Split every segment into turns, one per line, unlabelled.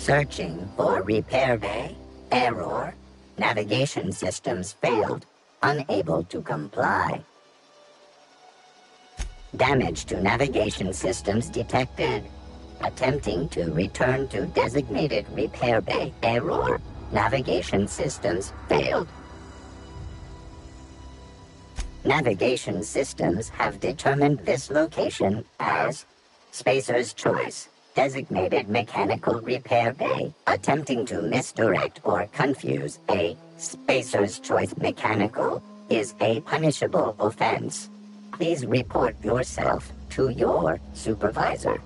Searching for repair bay. Error. Navigation systems failed. Unable to comply. Damage to navigation systems detected. Attempting to return to designated repair bay. Error. Navigation systems failed. Navigation systems have determined this location as Spacer's Choice, designated mechanical repair bay. Attempting to misdirect or confuse a Spacer's Choice mechanical is a punishable offense. Please report yourself to your supervisor.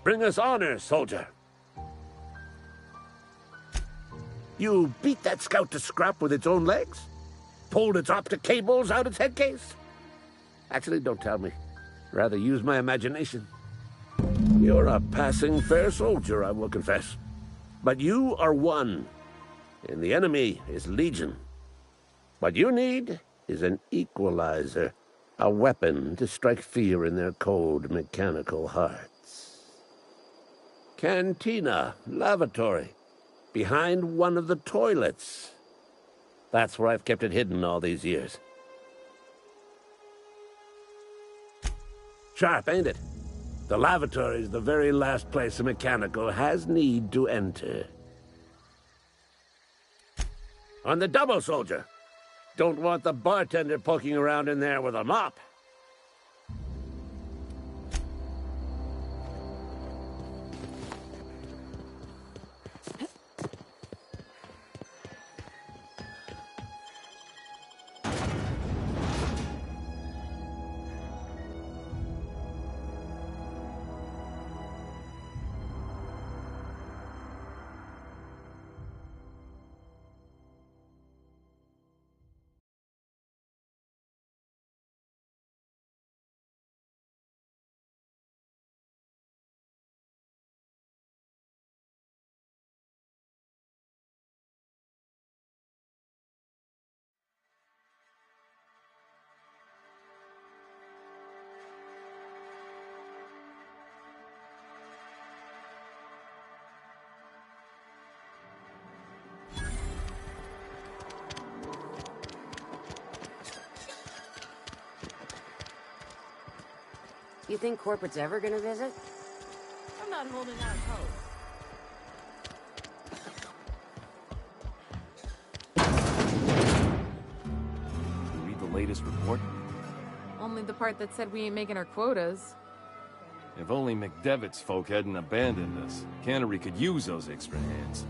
Bring us honor, soldier. You beat that scout to scrap with its own legs? Pulled its optic cables out its head case? Actually, don't tell me. Rather use my imagination. You're a passing fair soldier, I will confess. But you are one, and the enemy is legion. What you need is an equalizer, a weapon to strike fear in their cold, mechanical hearts. Cantina, lavatory, behind one of the toilets. That's where I've kept it hidden all these years. Sharp, ain't it? The lavatory is the very last place a mechanical has need to enter. On the double, soldier. Don't want the bartender poking around in there with a mop.
You think corporate's ever gonna visit?
I'm not holding out hope.
You read the latest report?
Only the part that said we ain't making our quotas.
If only McDevitt's folk hadn't abandoned us. Cannery could use those extra hands.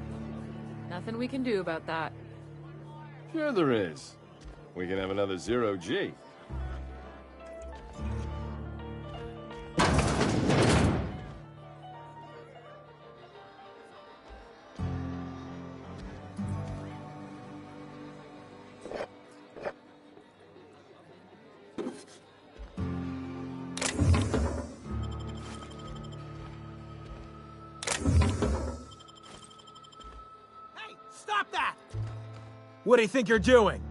Nothing we can do about that.
Sure there is. We can have another zero-G.
Stop that! What do you think you're doing?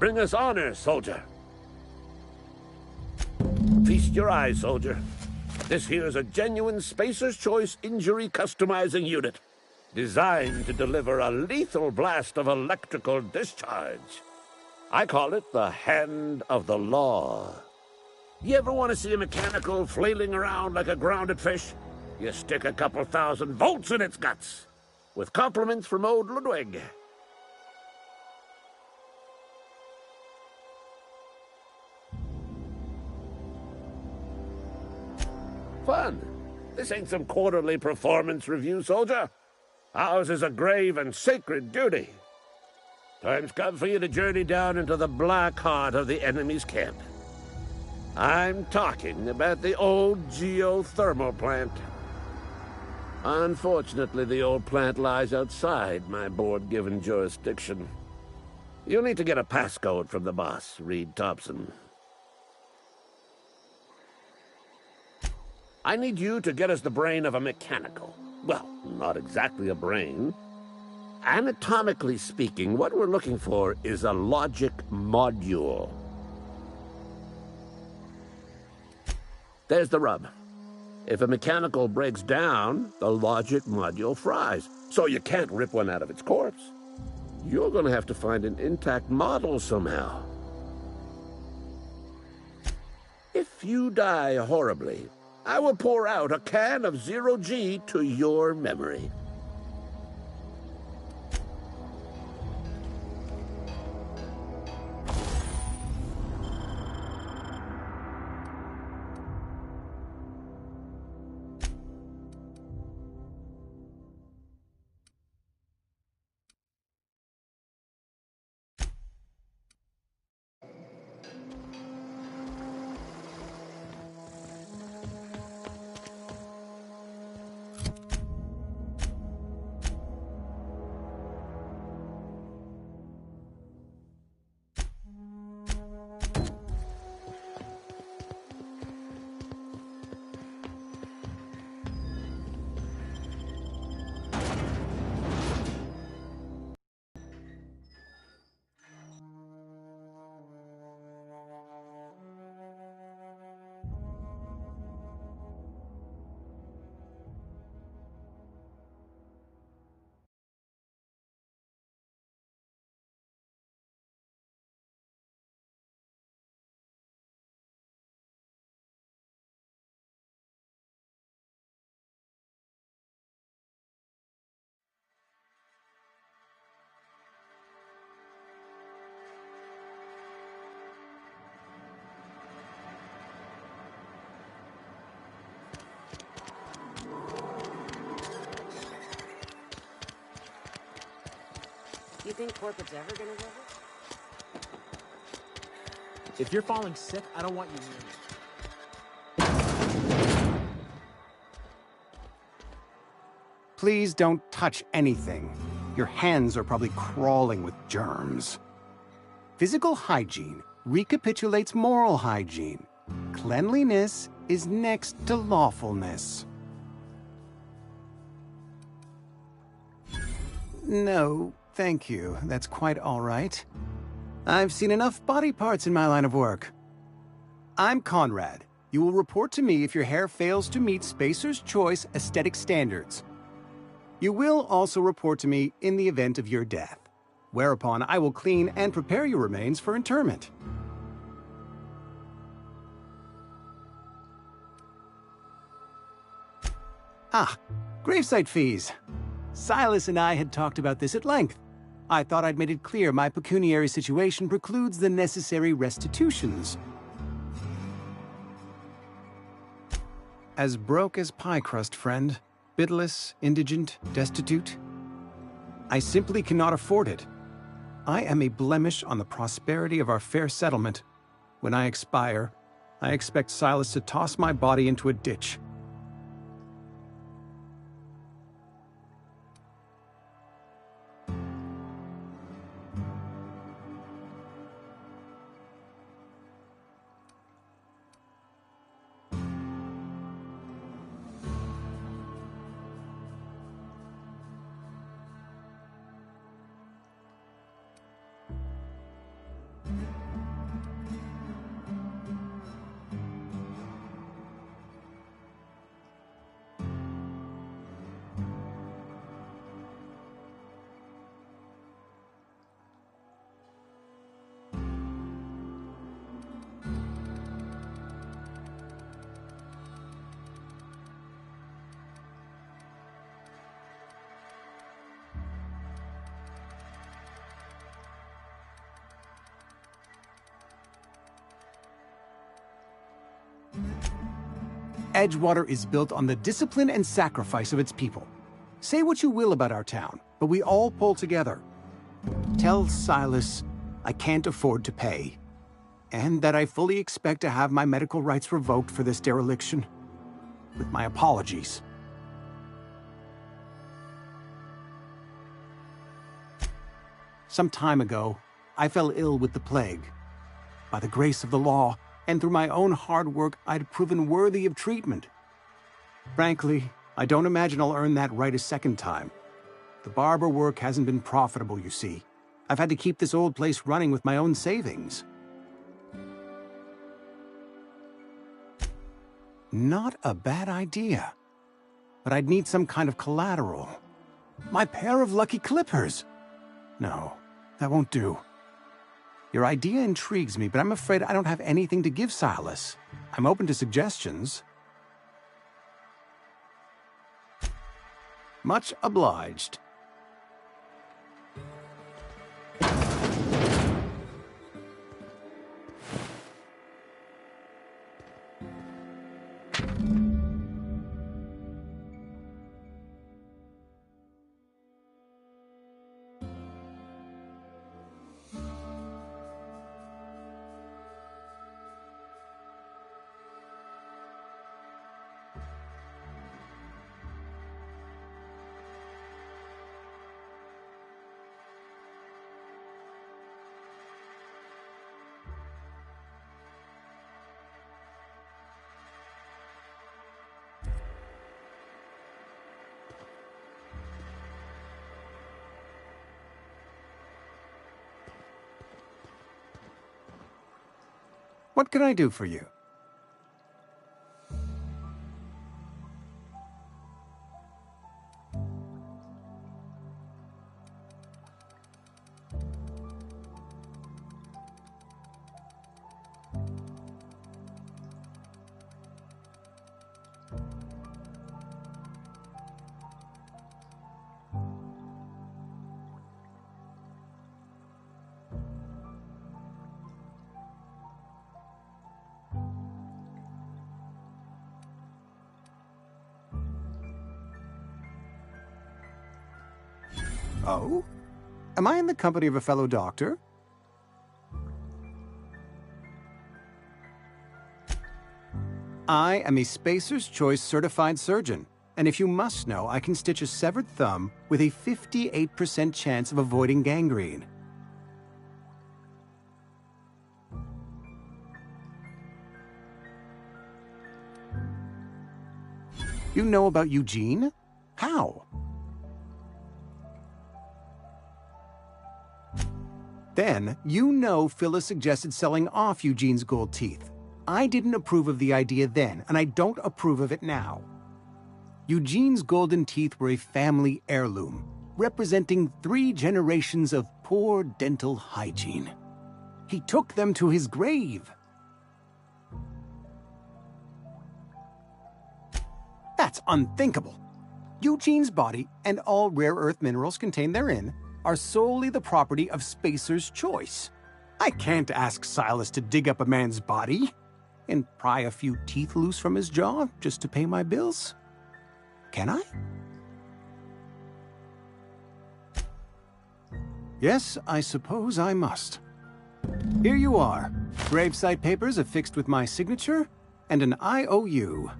bring us honor, soldier. Feast your eyes, soldier. This here is a genuine Spacer's Choice injury customizing unit, designed to deliver a lethal blast of electrical discharge. I call it the Hand of the Law. You ever want to see a mechanical flailing around like a grounded fish? You stick a couple thousand volts in its guts. With compliments from old Ludwig. Fun. This ain't some quarterly performance review, soldier. Ours is a grave and sacred duty. Time's come for you to journey down into the black heart of the enemy's camp. I'm talking about the old geothermal plant. Unfortunately, the old plant lies outside my board-given jurisdiction. You'll need to get a passcode from the boss, Reed Thompson. I need you to get us the brain of a mechanical. Well, not exactly a brain. Anatomically speaking, what we're looking for is a logic module. There's the rub. If a mechanical breaks down, the logic module fries, so you can't rip one out of its corpse. You're going to have to find an intact model somehow. If you die horribly, I will pour out a can of 0G to your memory.
You think corporate's ever gonna visit?
If you're falling sick, I don't want you near me.
Please don't touch anything. Your hands are probably crawling with germs. Physical hygiene recapitulates moral hygiene. Cleanliness is next to lawfulness. No, thank you. That's quite all right. I've seen enough body parts in my line of work. I'm Conrad. You will report to me if your hair fails to meet Spacer's Choice aesthetic standards. You will also report to me in the event of your death, whereupon I will clean and prepare your remains for interment. Ah, gravesite fees. Silas and I had talked about this at length. I thought I'd made it clear my pecuniary situation precludes the necessary restitutions. As broke as pie crust, friend. Bidless, indigent, destitute. I simply cannot afford it. I am a blemish on the prosperity of our fair settlement. When I expire, I expect Silas to toss my body into a ditch. Edgewater is built on the discipline and sacrifice of its people. Say what you will about our town, but we all pull together. Tell Silas I can't afford to pay, and that I fully expect to have my medical rights revoked for this dereliction. With my apologies. Some time ago, I fell ill with the plague. By the grace of the law, and through my own hard work, I'd proven worthy of treatment. Frankly, I don't imagine I'll earn that right a second time. The barber work hasn't been profitable, you see. I've had to keep this old place running with my own savings. Not a bad idea. But I'd need some kind of collateral. My pair of lucky clippers! No, that won't do. Your idea intrigues me, but I'm afraid I don't have anything to give Silas. I'm open to suggestions. Much obliged. What can I do for you? Oh? Am I in the company of a fellow doctor? I am a Spacer's Choice certified surgeon, and if you must know, I can stitch a severed thumb with a 58% chance of avoiding gangrene. You know about Eugene? How? Then, you know Phyllis suggested selling off Eugene's gold teeth. I didn't approve of the idea then, and I don't approve of it now. Eugene's golden teeth were a family heirloom, representing 3 generations of poor dental hygiene. He took them to his grave. That's unthinkable. Eugene's body and all rare earth minerals contained therein are solely the property of Spacer's Choice. I can't ask Silas to dig up a man's body and pry a few teeth loose from his jaw just to pay my bills. Can I? Yes, I suppose I must. Here you are. Gravesite papers affixed with my signature and an IOU.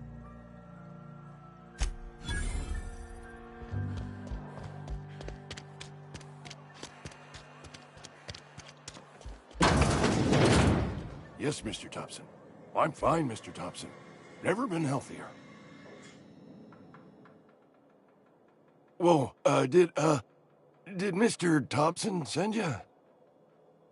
Yes, Mr. Thompson. I'm fine, Mr. Thompson. Never been healthier. Whoa, did Mr. Thompson send you?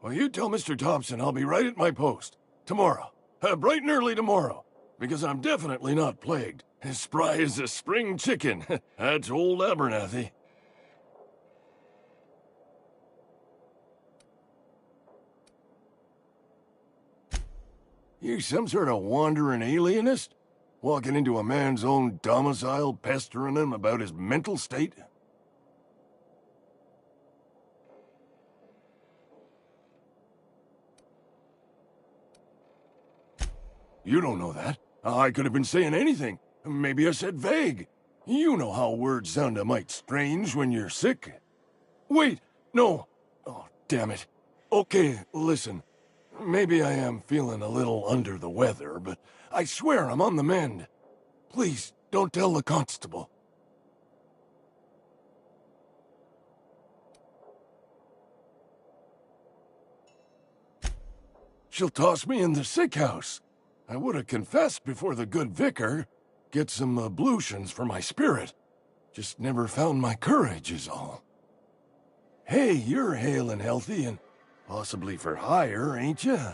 Well, you tell Mr. Thompson I'll be right at my post. Tomorrow. Bright and early tomorrow. Because I'm definitely not plagued. As spry as a spring chicken. That's old Abernathy. You some sort of wandering alienist? Walking into a man's own domicile, pestering him about his mental state? You don't know that. I could have been saying anything. Maybe I said vague. You know how words sound a mite strange when you're sick. Wait, no. Oh, damn it. Okay, listen. Maybe I am feeling a little under the weather, but I swear I'm on the mend. Please, don't tell the constable. She'll toss me in the sick house. I would have confessed before the good vicar. Get some ablutions for my spirit. Just never found my courage is all. Hey, you're hale and healthy and possibly for hire, ain't ya?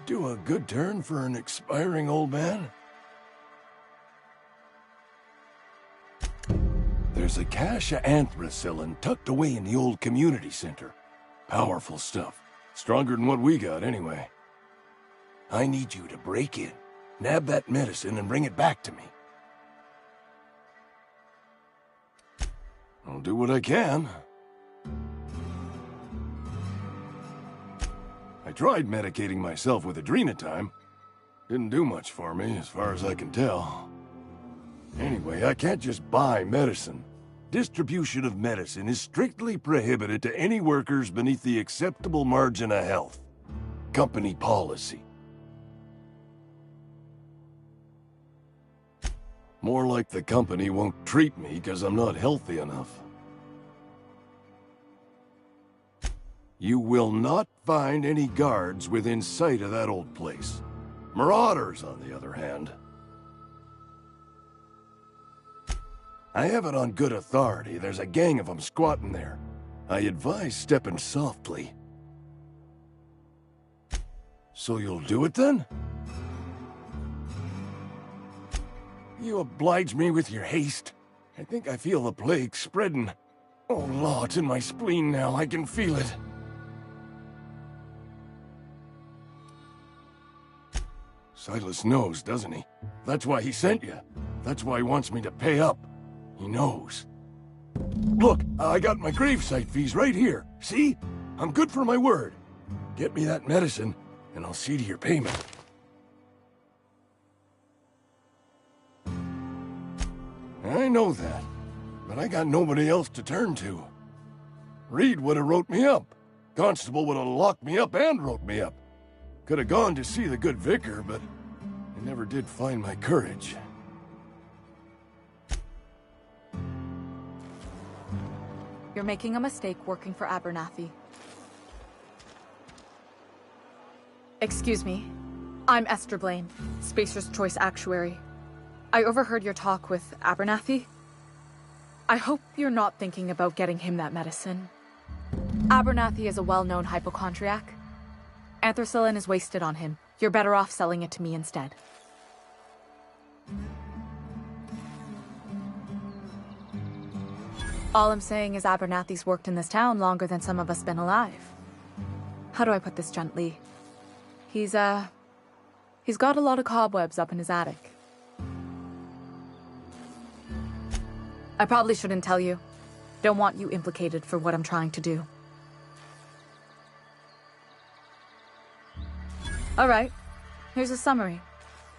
Do a good turn for an expiring old man? There's a cache of anthracillin tucked away in the old community center. Powerful stuff. Stronger than what we got, anyway. I need you to break in, nab that medicine, and bring it back to me. I'll do what I can. I tried medicating myself with adrenatime. Didn't do much for me, as far as I can tell. Anyway, I can't just buy medicine. Distribution of medicine is strictly prohibited to any workers beneath the acceptable margin of health. Company policy. More like the company won't treat me because I'm not healthy enough. You will not find any guards within sight of that old place. Marauders, on the other hand. I have it on good authority. There's a gang of them squatting there. I advise stepping softly. So you'll do it then? You oblige me with your haste. I think I feel the plague spreading. Oh, Law, it's in my spleen now. I can feel it. Silas knows, doesn't he? That's why he sent you. That's why he wants me to pay up. He knows. Look, I got my gravesite fees right here. See? I'm good for my word. Get me that medicine, and I'll see to your payment. I know that, but I got nobody else to turn to. Reed would have wrote me up. Constable would have locked me up and wrote me up. Could have gone to see the good vicar, but I never did find my courage.
You're making a mistake working for Abernathy. Excuse me. I'm Esther Blaine, Spacer's Choice Actuary. I overheard your talk with Abernathy. I hope you're not thinking about getting him that medicine. Abernathy is a well-known hypochondriac. Anthracillin is wasted on him. You're better off selling it to me instead. All I'm saying is Abernathy's worked in this town longer than some of us been alive. How do I put this gently? He's got a lot of cobwebs up in his attic. I probably shouldn't tell you. Don't want you implicated for what I'm trying to do. Alright, here's a summary.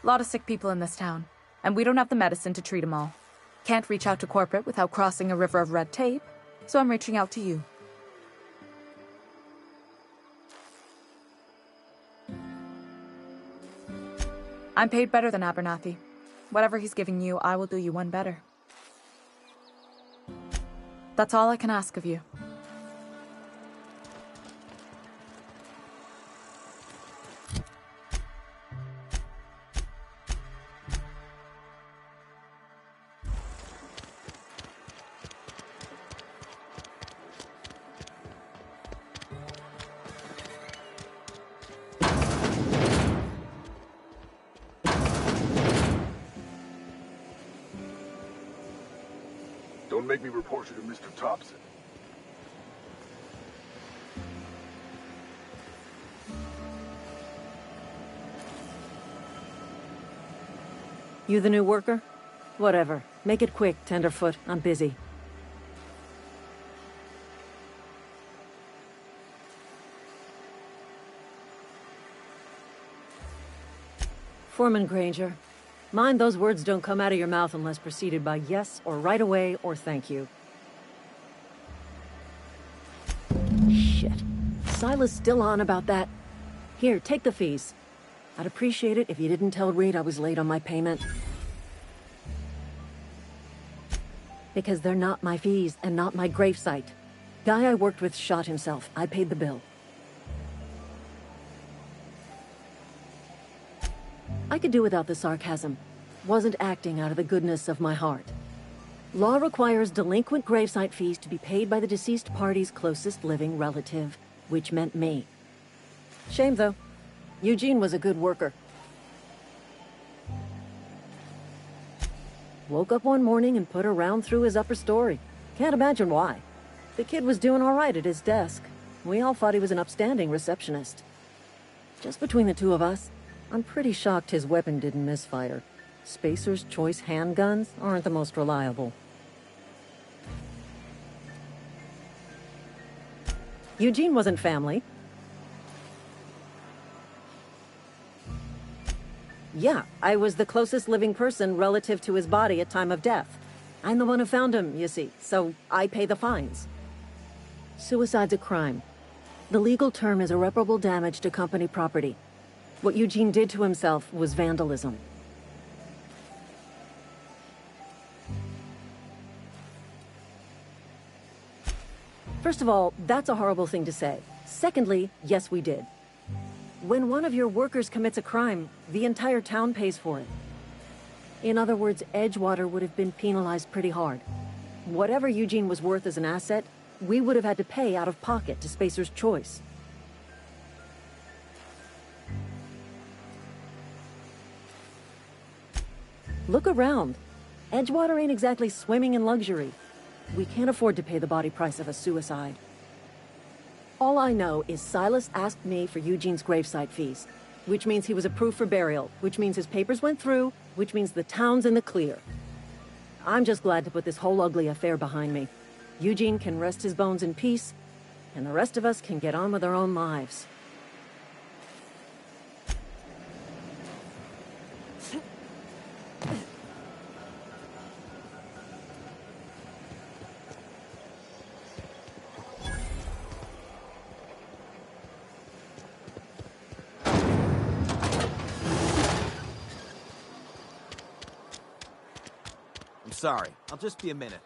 A lot of sick people in this town, and we don't have the medicine to treat them all. Can't reach out to corporate without crossing a river of red tape, so I'm reaching out to you. I'm paid better than Abernathy. Whatever he's giving you, I will do you one better. That's all I can ask of you.
Don't make me report you to Mr. Thompson.
You the new worker? Whatever. Make it quick, Tenderfoot. I'm busy. Foreman Granger. Mind those words don't come out of your mouth unless preceded by yes or right away or thank you. Shit. Silas still on about that. Here, take the fees. I'd appreciate it if you didn't tell Reed I was late on my payment. Because they're not my fees and not my gravesite. Guy I worked with shot himself. I paid the bill. I could do without the sarcasm. Wasn't acting out of the goodness of my heart. Law requires delinquent gravesite fees to be paid by the deceased party's closest living relative, which meant me. Shame, though. Eugene was a good worker. Woke up one morning and put a round through his upper story. Can't imagine why. The kid was doing all right at his desk. We all thought he was an upstanding receptionist. Just between the two of us, I'm pretty shocked his weapon didn't misfire. Spacer's Choice handguns aren't the most reliable. Eugene wasn't family. Yeah, I was the closest living person relative to his body at time of death. I'm the one who found him, you see, so I pay the fines. Suicide's a crime. The legal term is irreparable damage to company property. What Eugene did to himself was vandalism. First of all, that's a horrible thing to say. Secondly, yes, we did. When one of your workers commits a crime, the entire town pays for it. In other words, Edgewater would have been penalized pretty hard. Whatever Eugene was worth as an asset, we would have had to pay out of pocket to Spacer's Choice. Look around. Edgewater ain't exactly swimming in luxury. We can't afford to pay the body price of a suicide. All I know is Silas asked me for Eugene's gravesite fees, which means he was approved for burial, which means his papers went through, which means the town's in the clear. I'm just glad to put this whole ugly affair behind me. Eugene can rest his bones in peace, and the rest of us can get on with our own lives.
Sorry, I'll just be a minute.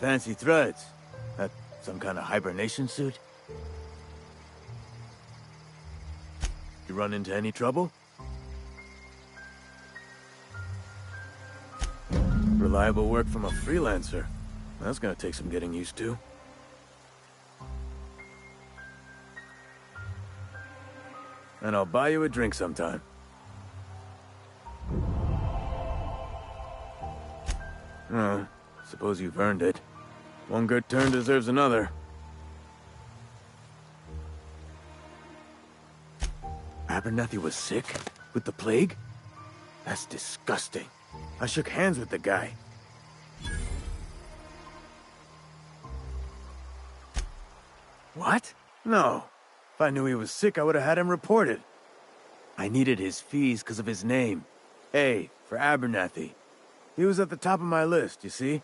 fancy threads. That some kind of hibernation suit? You run into any trouble? Reliable work from a freelancer. That's gonna take some getting used to. And I'll buy you a drink sometime. Suppose you've earned it. One good turn deserves another. Abernathy was sick? With the plague? That's disgusting. I shook hands with the guy. What? No. If I knew he was sick, I would have had him reported. I needed his fees because of his name. A, for Abernathy. He was at the top of my list, you see?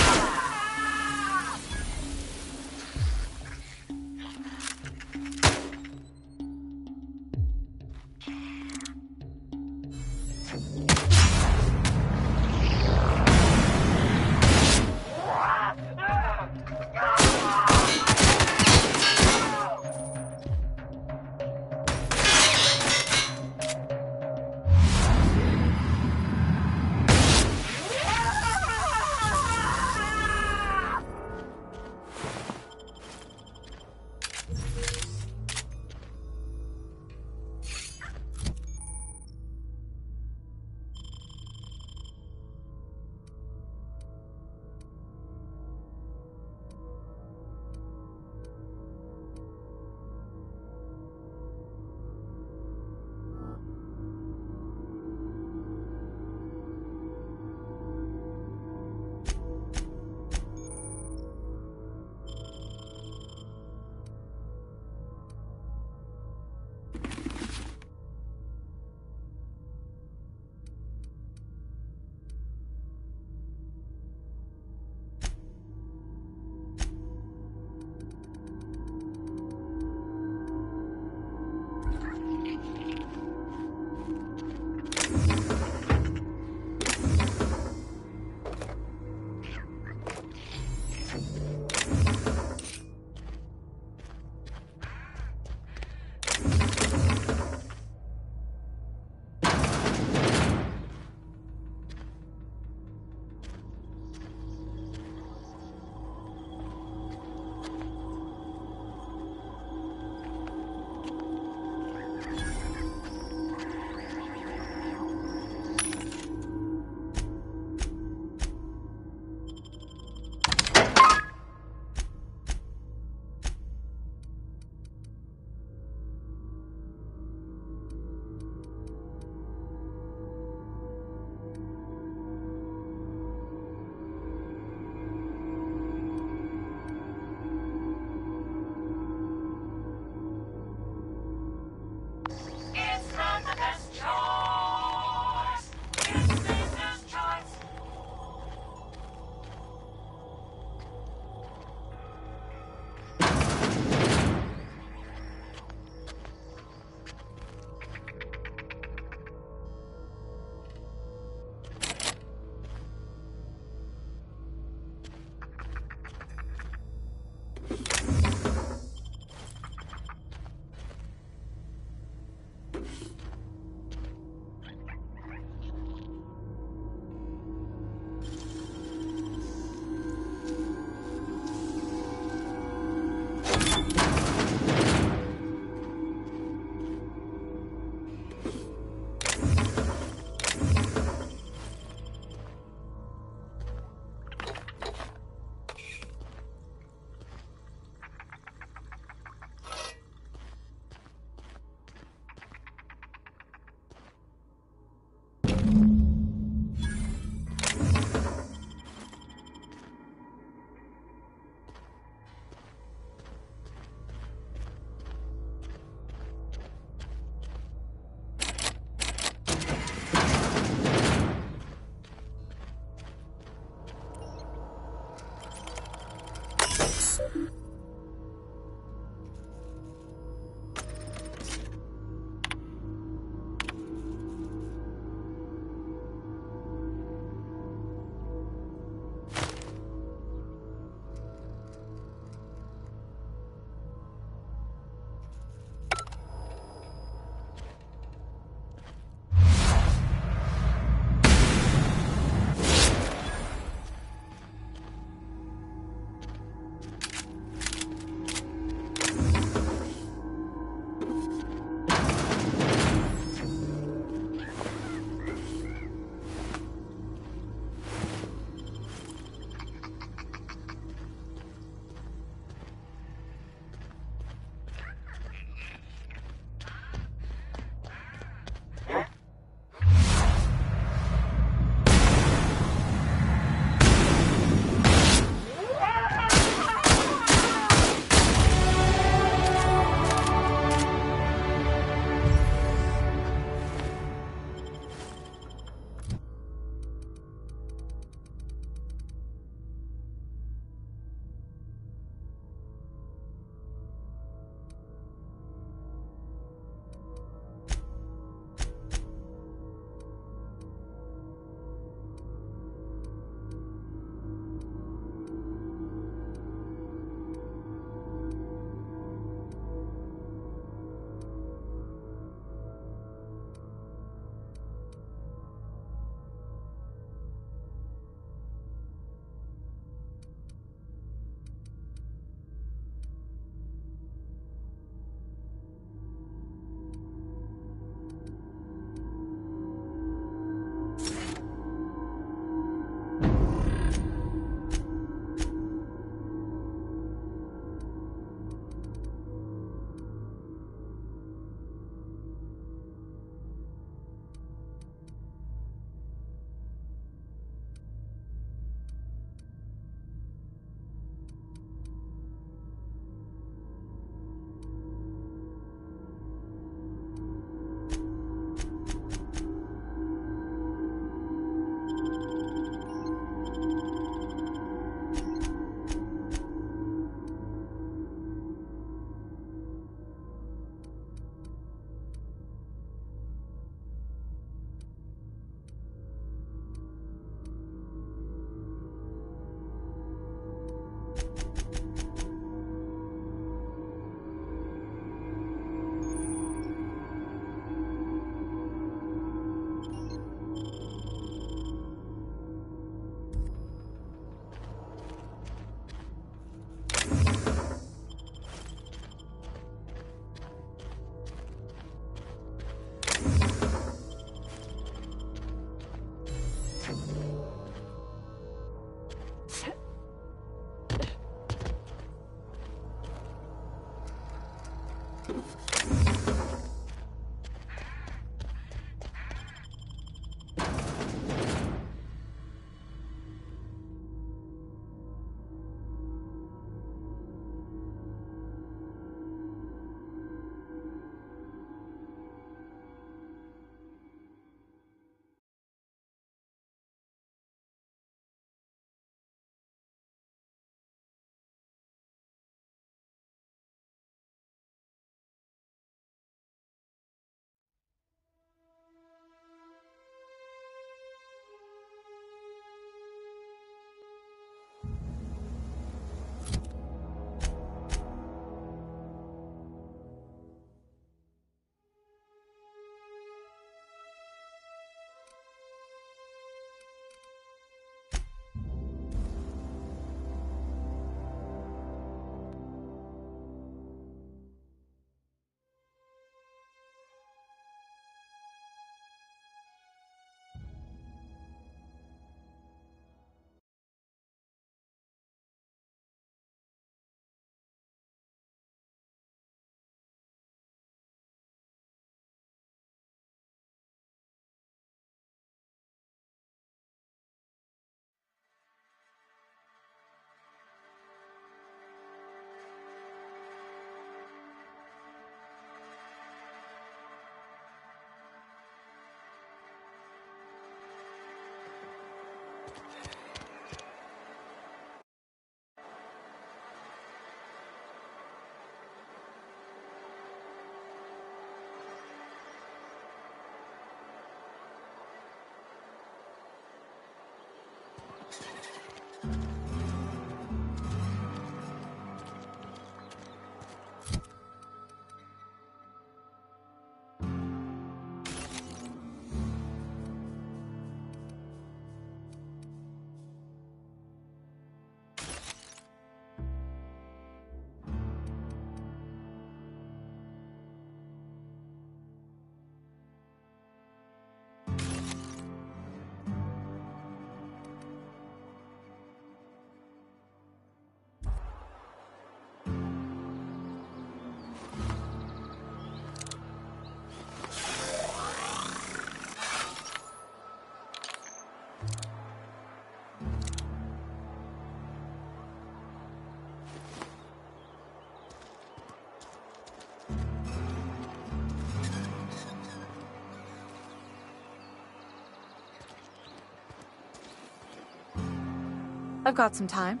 I've got some time.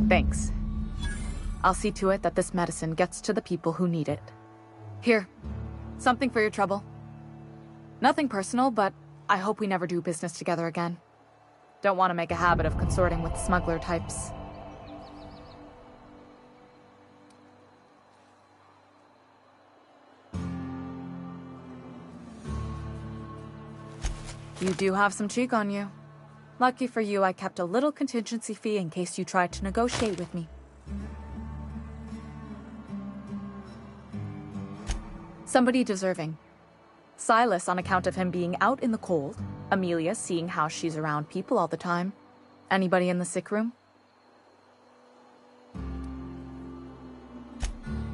Thanks. I'll see to it that this medicine gets to the people who need it. Here, something for your trouble. Nothing personal, but I hope we never do business together again. Don't want to make a habit of consorting with smuggler types. You do have some cheek on you. Lucky for you, I kept a little contingency fee in case you tried to negotiate with me. Somebody deserving. Silas on account of him being out in the cold. Amelia seeing how she's around people all the time. Anybody in the sick room?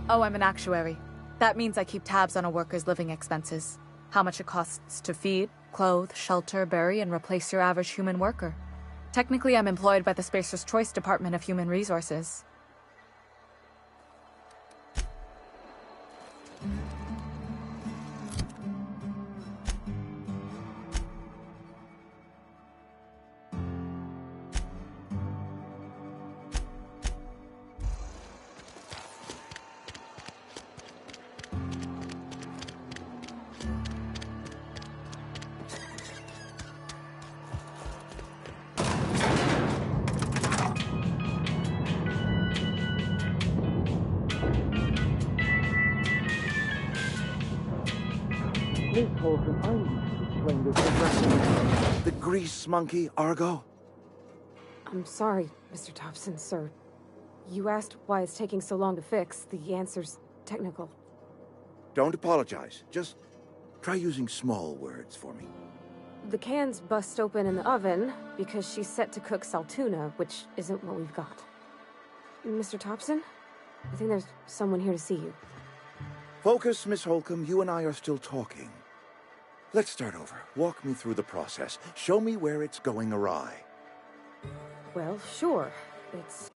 Oh, I'm an actuary. That means I keep tabs on a worker's living expenses. How much it costs to feed, clothe, shelter, bury, and replace your average human worker. Technically, I'm employed by the Spacer's Choice Department of Human Resources.
The grease monkey, Argo?
I'm sorry, Mr. Thompson, sir. You asked why it's taking so long to fix. The answer's technical.
Don't apologize. Just try using small words for me.
The can's bust open in the oven because she's set to cook saltuna, which isn't what we've got. Mr. Thompson? I think there's someone here to see you.
Focus, Miss Holcomb. You and I are still talking. Let's start over. Walk me through the process. Show me where it's going awry.
Well, sure. It's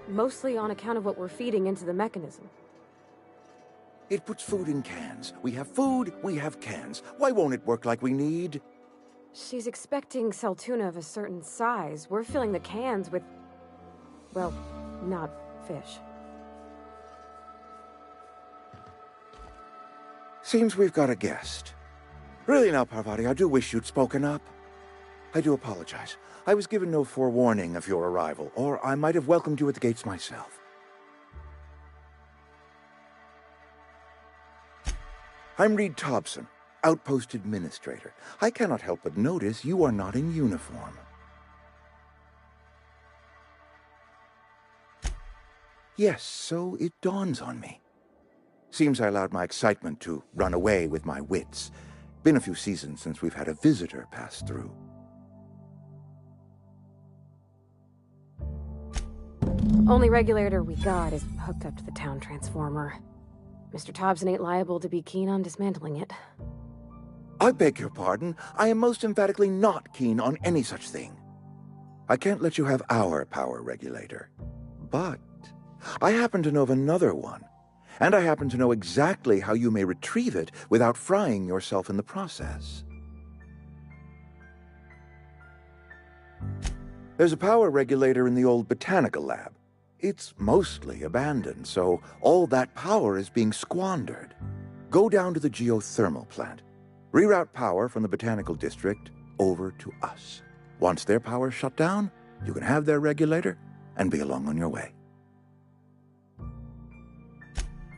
Mostly on account of what we're feeding into the mechanism.
It puts food in cans. We have food, we have cans. Why won't it work like we need?
She's expecting Saltuna of a certain size. We're filling the cans with, well, not fish.
Seems we've got a guest. Really now, Parvati, I do wish you'd spoken up. I do apologize. I was given no forewarning of your arrival, or I might have welcomed you at the gates myself. I'm Reed Thompson, Outpost Administrator. I cannot help but notice you are not in uniform. Yes, so it dawns on me. Seems I allowed my excitement to run away with my wits. Been a few seasons since we've had a visitor pass through.
Only regulator we got is hooked up to the town transformer. Mr. Thompson ain't liable to be keen on dismantling it.
I beg your pardon. I am most emphatically not keen on any such thing. I can't let you have our power regulator. But I happen to know of another one. And I happen to know exactly how you may retrieve it without frying yourself in the process. There's a power regulator in the old botanical lab. It's mostly abandoned, so all that power is being squandered. Go down to the geothermal plant. Reroute power from the botanical district over to us. Once their power's shut down, you can have their regulator and be along on your way.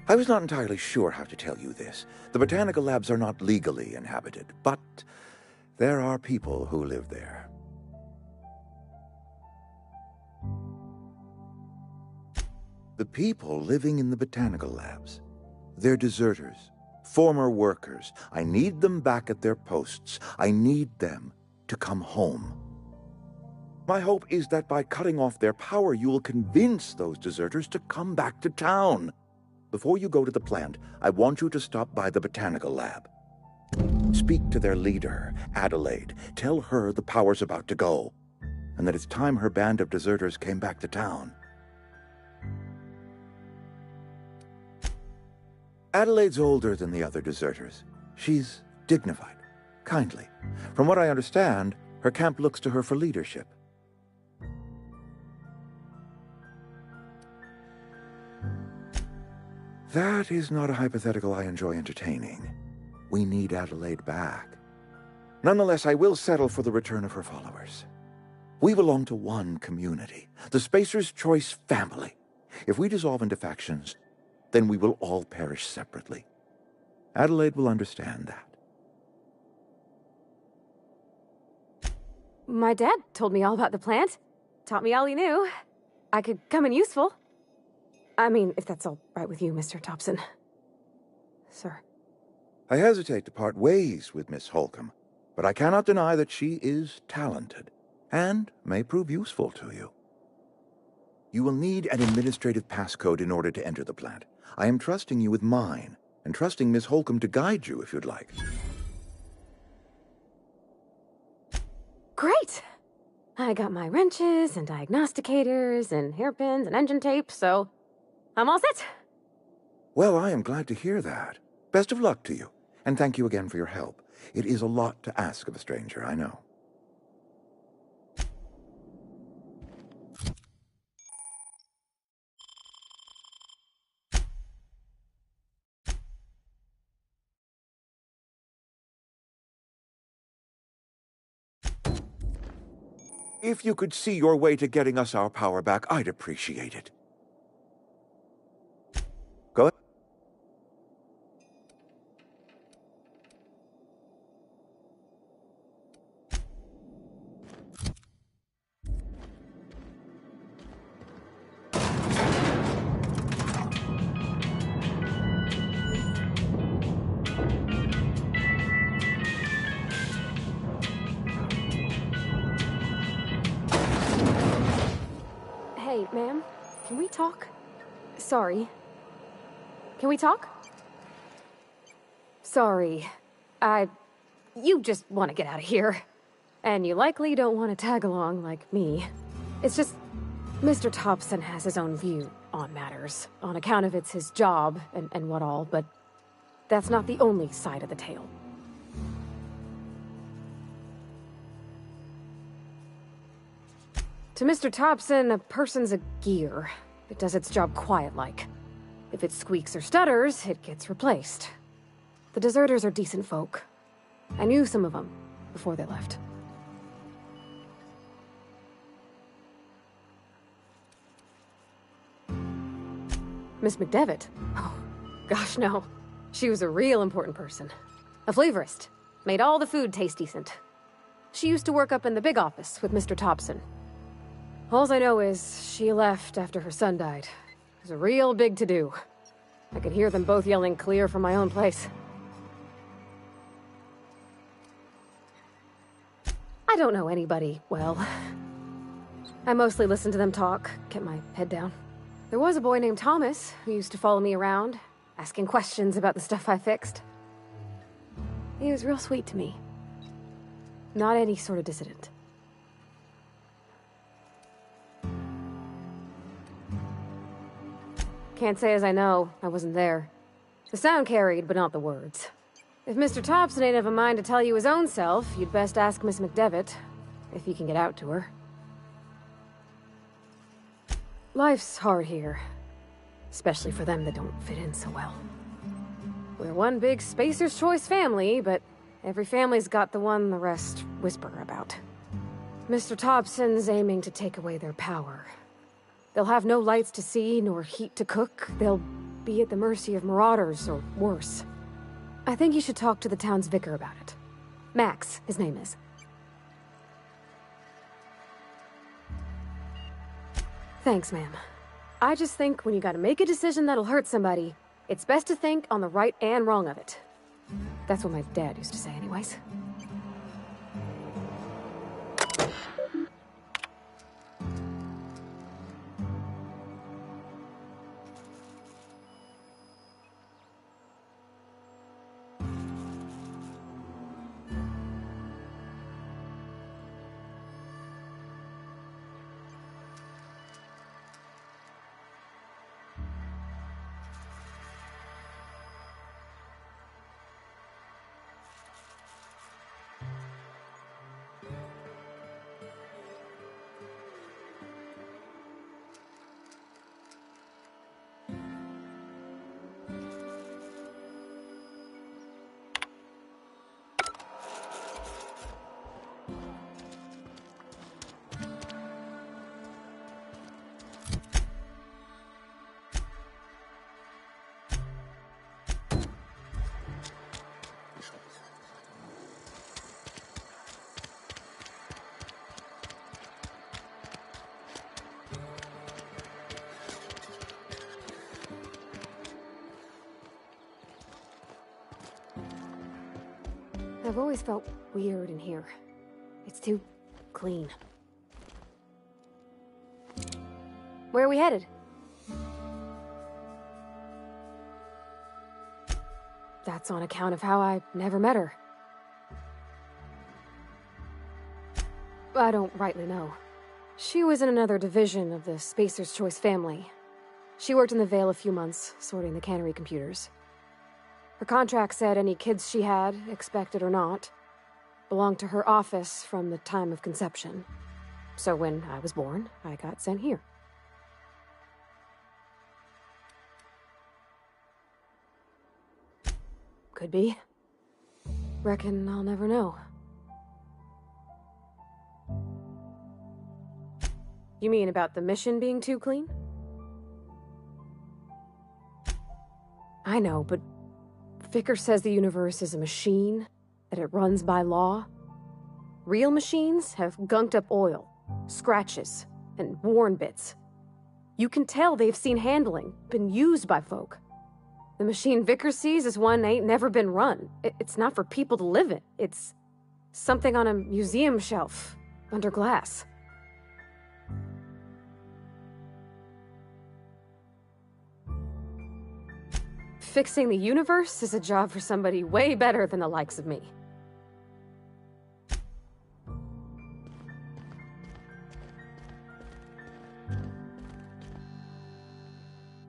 I was not entirely sure how to tell you this. The botanical labs are not legally inhabited, but there are people who live there. The people living in the botanical labs. They're deserters, former workers. I need them back at their posts. I need them to come home. My hope is that by cutting off their power, you will convince those deserters to come back to town. Before you go to the plant, I want you to stop by the botanical lab. Speak to their leader, Adelaide. Tell her the power's about to go, and that it's time her band of deserters came back to town. Adelaide's older than the other deserters. She's dignified, kindly. From what I understand, her camp looks to her for leadership. That is not a hypothetical I enjoy entertaining. We need Adelaide back. Nonetheless, I will settle for the return of her followers. We belong to one community, the Spacer's Choice family. If we dissolve into factions, then we will all perish separately. Adelaide will understand that.
My dad told me all about the plant. Taught me all he knew. I could come in useful. I mean, if that's all right with you, Mr. Thompson. Sir.
I hesitate to part ways with Miss Holcomb, but I cannot deny that she is talented and may prove useful to you. You will need an administrative passcode in order to enter the plant. I am trusting you with mine, and trusting Miss Holcomb to guide you if you'd like.
Great! I got my wrenches and diagnosticators and hairpins and engine tape, so I'm all set.
Well, I am glad to hear that. Best of luck to you, and thank you again for your help. It is a lot to ask of a stranger, I know. If you could see your way to getting us our power back, I'd appreciate it. Go ahead.
Hey, ma'am, can we talk? Sorry. Can we talk? Sorry. You just want to get out of here. And you likely don't want to tag along like me. It's just, Mr. Thompson has his own view on matters, on account of it's his job and what all, but that's not the only side of the tale. To Mr. Thompson, a person's a gear. It does its job quiet-like. If it squeaks or stutters, it gets replaced. The deserters are decent folk. I knew some of them before they left. Miss McDevitt? Oh, gosh, no. She was a real important person. A flavorist. Made all the food taste decent. She used to work up in the big office with Mr. Thompson. All I know is she left after her son died. It was a real big to-do. I could hear them both yelling clear from my own place. I don't know anybody well. I mostly listen to them talk, kept my head down. There was a boy named Thomas who used to follow me around, asking questions about the stuff I fixed. He was real sweet to me. Not any sort of dissident. Can't say as I know. I wasn't there. The sound carried, but not the words. If Mr. Thompson ain't of a mind to tell you his own self, you'd best ask Miss McDevitt, if he can get out to her. Life's hard here. Especially for them that don't fit in so well. We're one big Spacer's Choice family, but every family's got the one the rest whisper about. Mr. Thompson's aiming to take away their power. They'll have no lights to see, nor heat to cook. They'll be at the mercy of marauders, or worse. I think you should talk to the town's vicar about it. Max, his name is. Thanks, ma'am. I just think when you gotta make a decision that'll hurt somebody, it's best to think on the right and wrong of it. That's what my dad used to say anyways. I've always felt weird in here. It's too clean. Where are we headed? That's on account of how I never met her. I don't rightly know. She was in another division of the Spacer's Choice family. She worked in the Vale a few months, sorting the cannery computers. Her contract said any kids she had, expected or not, belonged to her office from the time of conception. So when I was born, I got sent here. Could be. Reckon I'll never know. You mean about the mission being too clean? I know, but Vicker says the universe is a machine, that it runs by law. Real machines have gunked up oil, scratches, and worn bits. You can tell they've seen handling, been used by folk. The machine Vicker sees is one ain't never been run. It's not for people to live in. It's something on a museum shelf, under glass. Fixing the universe is a job for somebody way better than the likes of me.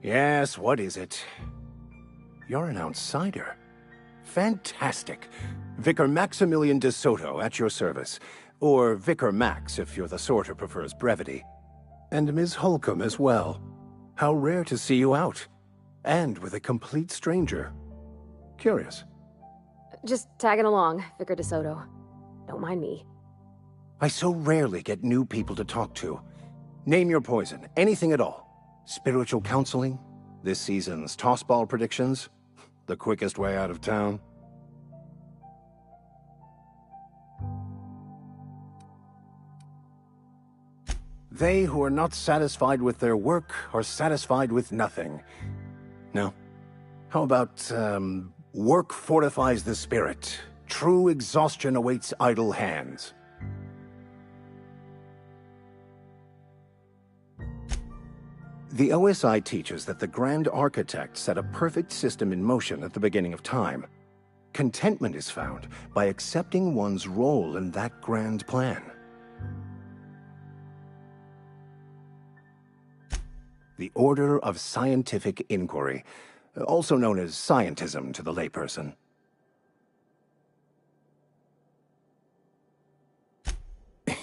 Yes, what is it? You're an outsider. Fantastic. Vicar Maximilian de Soto at your service. Or Vicar Max, if you're the sort who prefers brevity. And Ms. Holcomb as well. How rare to see you out. And with a complete stranger. Curious.
Just tagging along, Vicar DeSoto. Don't mind me.
I so rarely get new people to talk to. Name your poison, anything at all. Spiritual counseling? This season's tossball predictions? The quickest way out of town? They who are not satisfied with their work are satisfied with nothing. No. How about, work fortifies the spirit. True exhaustion awaits idle hands. The OSI teaches that the Grand Architect set a perfect system in motion at the beginning of time. Contentment is found by accepting one's role in that grand plan. The Order of Scientific Inquiry, also known as scientism to the layperson.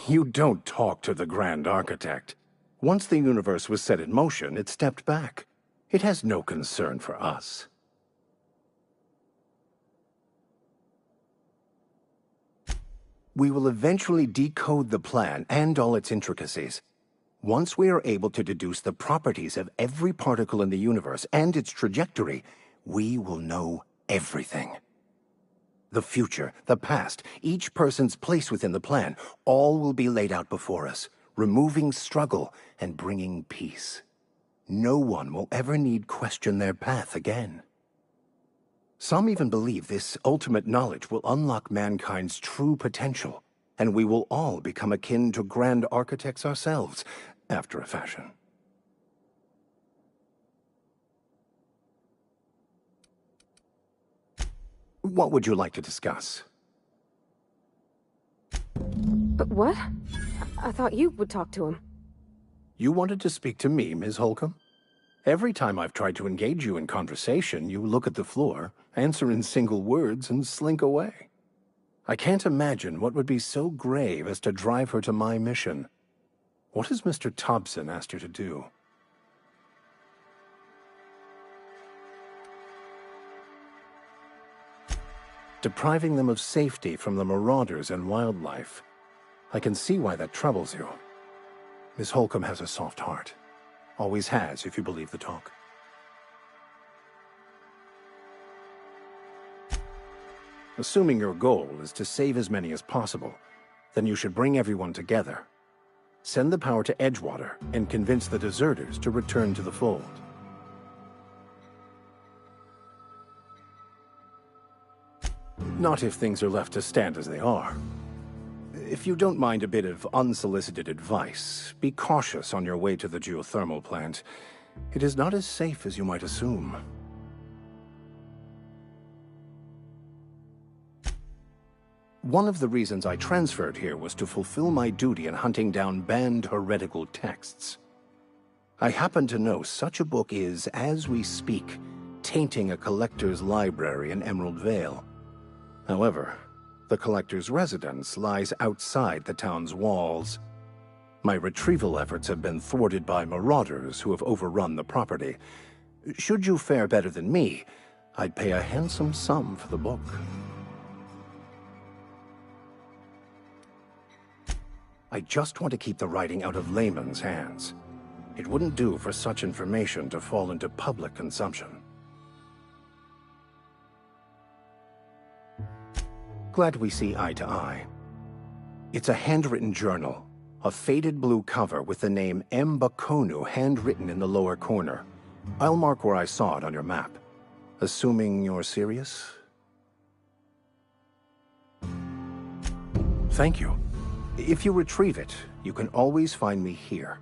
You don't talk to the Grand Architect. Once the universe was set in motion, it stepped back. It has no concern for us. We will eventually decode the plan and all its intricacies. Once we are able to deduce the properties of every particle in the universe and its trajectory, we will know everything. The future, the past, each person's place within the plan, all will be laid out before us, removing struggle and bringing peace. No one will ever need question their path again. Some even believe this ultimate knowledge will unlock mankind's true potential, and we will all become akin to grand architects ourselves, after a fashion. What would you like to discuss?
But what? I thought you would talk to him.
You wanted to speak to me, Ms. Holcomb? Every time I've tried to engage you in conversation, you look at the floor, answer in single words, and slink away. I can't imagine what would be so grave as to drive her to my mission. What has Mr. Thompson asked you to do? Depriving them of safety from the marauders and wildlife. I can see why that troubles you. Miss Holcomb has a soft heart. Always has, if you believe the talk. Assuming your goal is to save as many as possible, then you should bring everyone together. Send the power to Edgewater and convince the deserters to return to the fold. Not if things are left to stand as they are. If you don't mind a bit of unsolicited advice, be cautious on your way to the geothermal plant. It is not as safe as you might assume. One of the reasons I transferred here was to fulfill my duty in hunting down banned heretical texts. I happen to know such a book is, as we speak, tainting a collector's library in Emerald Vale. However, the collector's residence lies outside the town's walls. My retrieval efforts have been thwarted by marauders who have overrun the property. Should you fare better than me, I'd pay a handsome sum for the book. I just want to keep the writing out of laymen's hands. It wouldn't do for such information to fall into public consumption. Glad we see eye to eye. It's a handwritten journal, a faded blue cover with the name M. Bakonu handwritten in the lower corner. I'll mark where I saw it on your map. Assuming you're serious? Thank you. If you retrieve it, you can always find me here.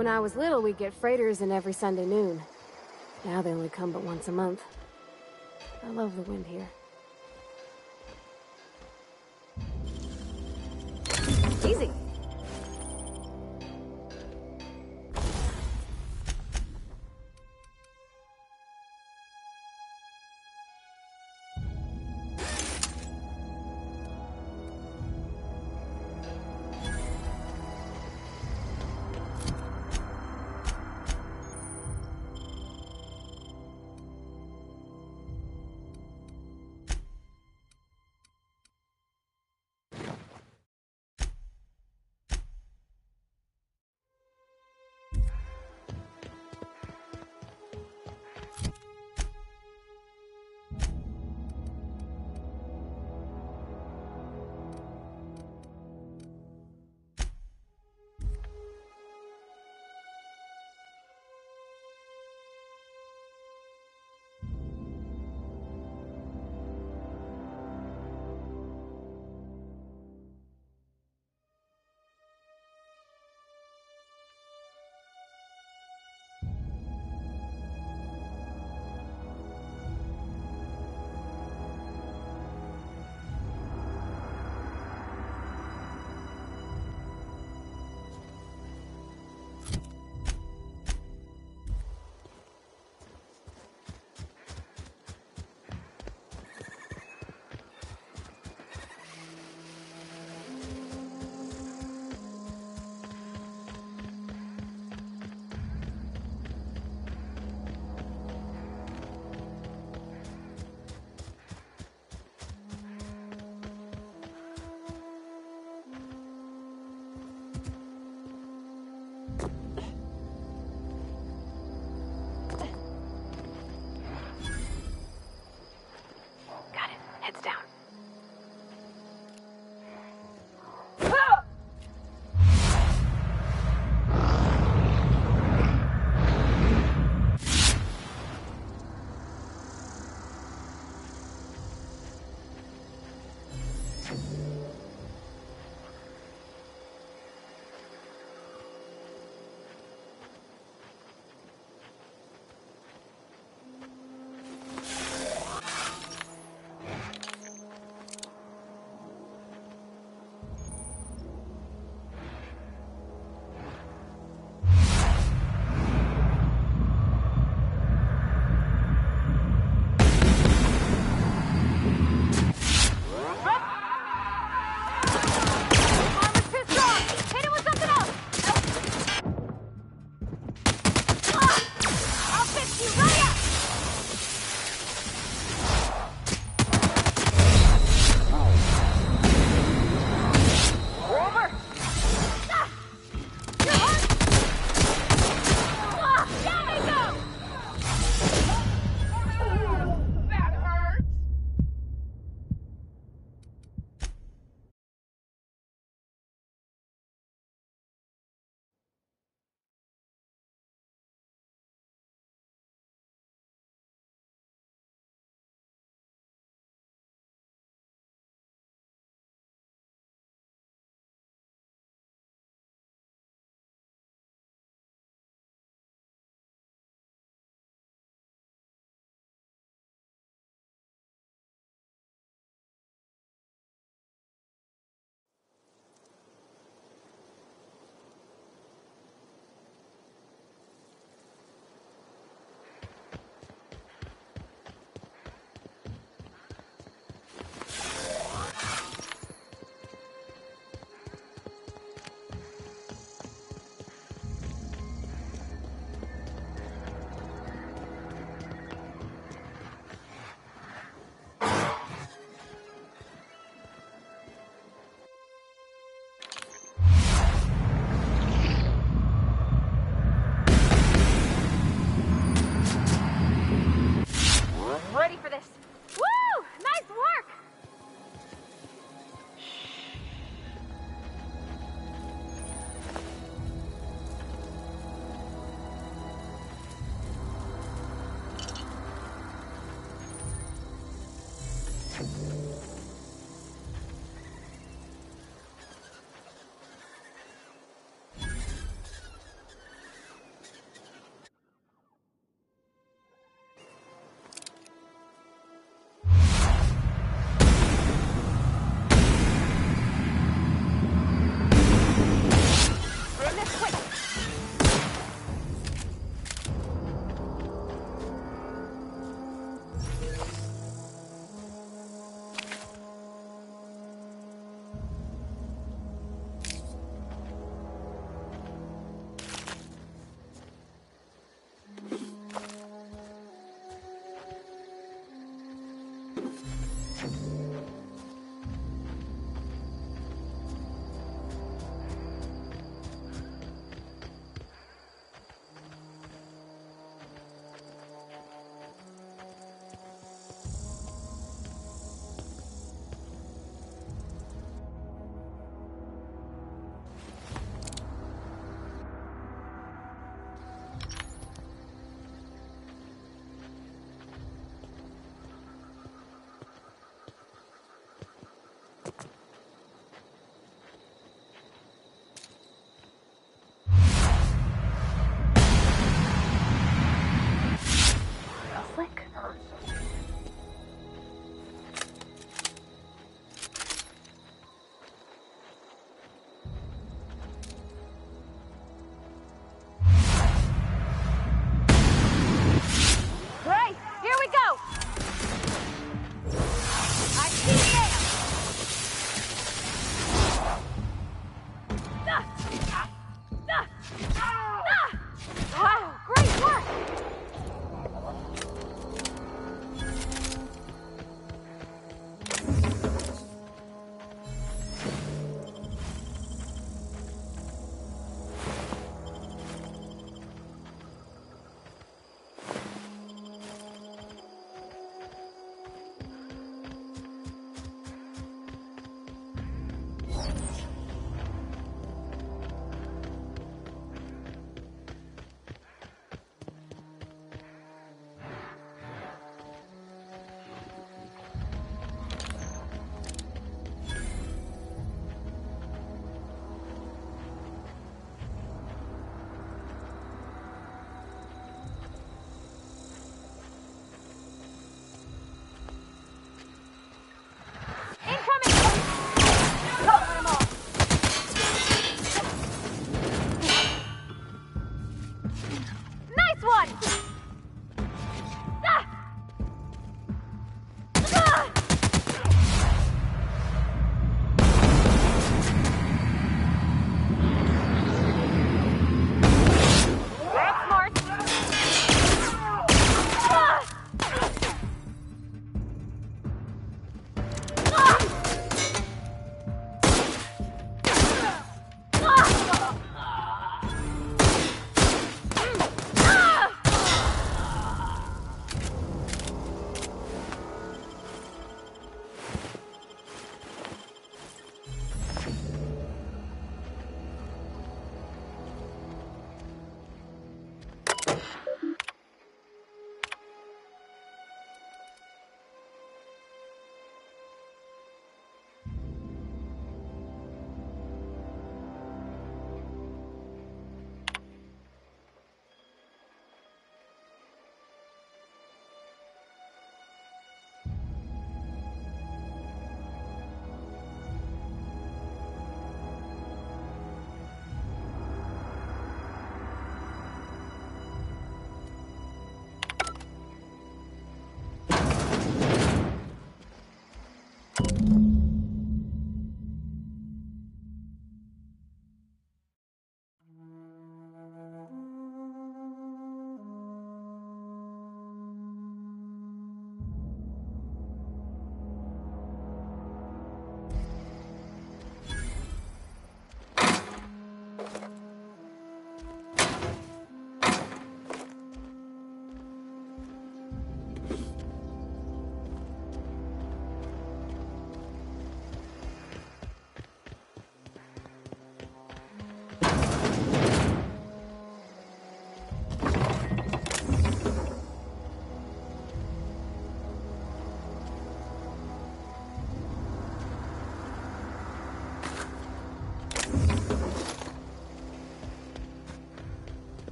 When I was little, we'd get freighters in every Sunday noon. Now they only come but once a month. I love the wind here. Easy.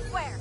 I swear!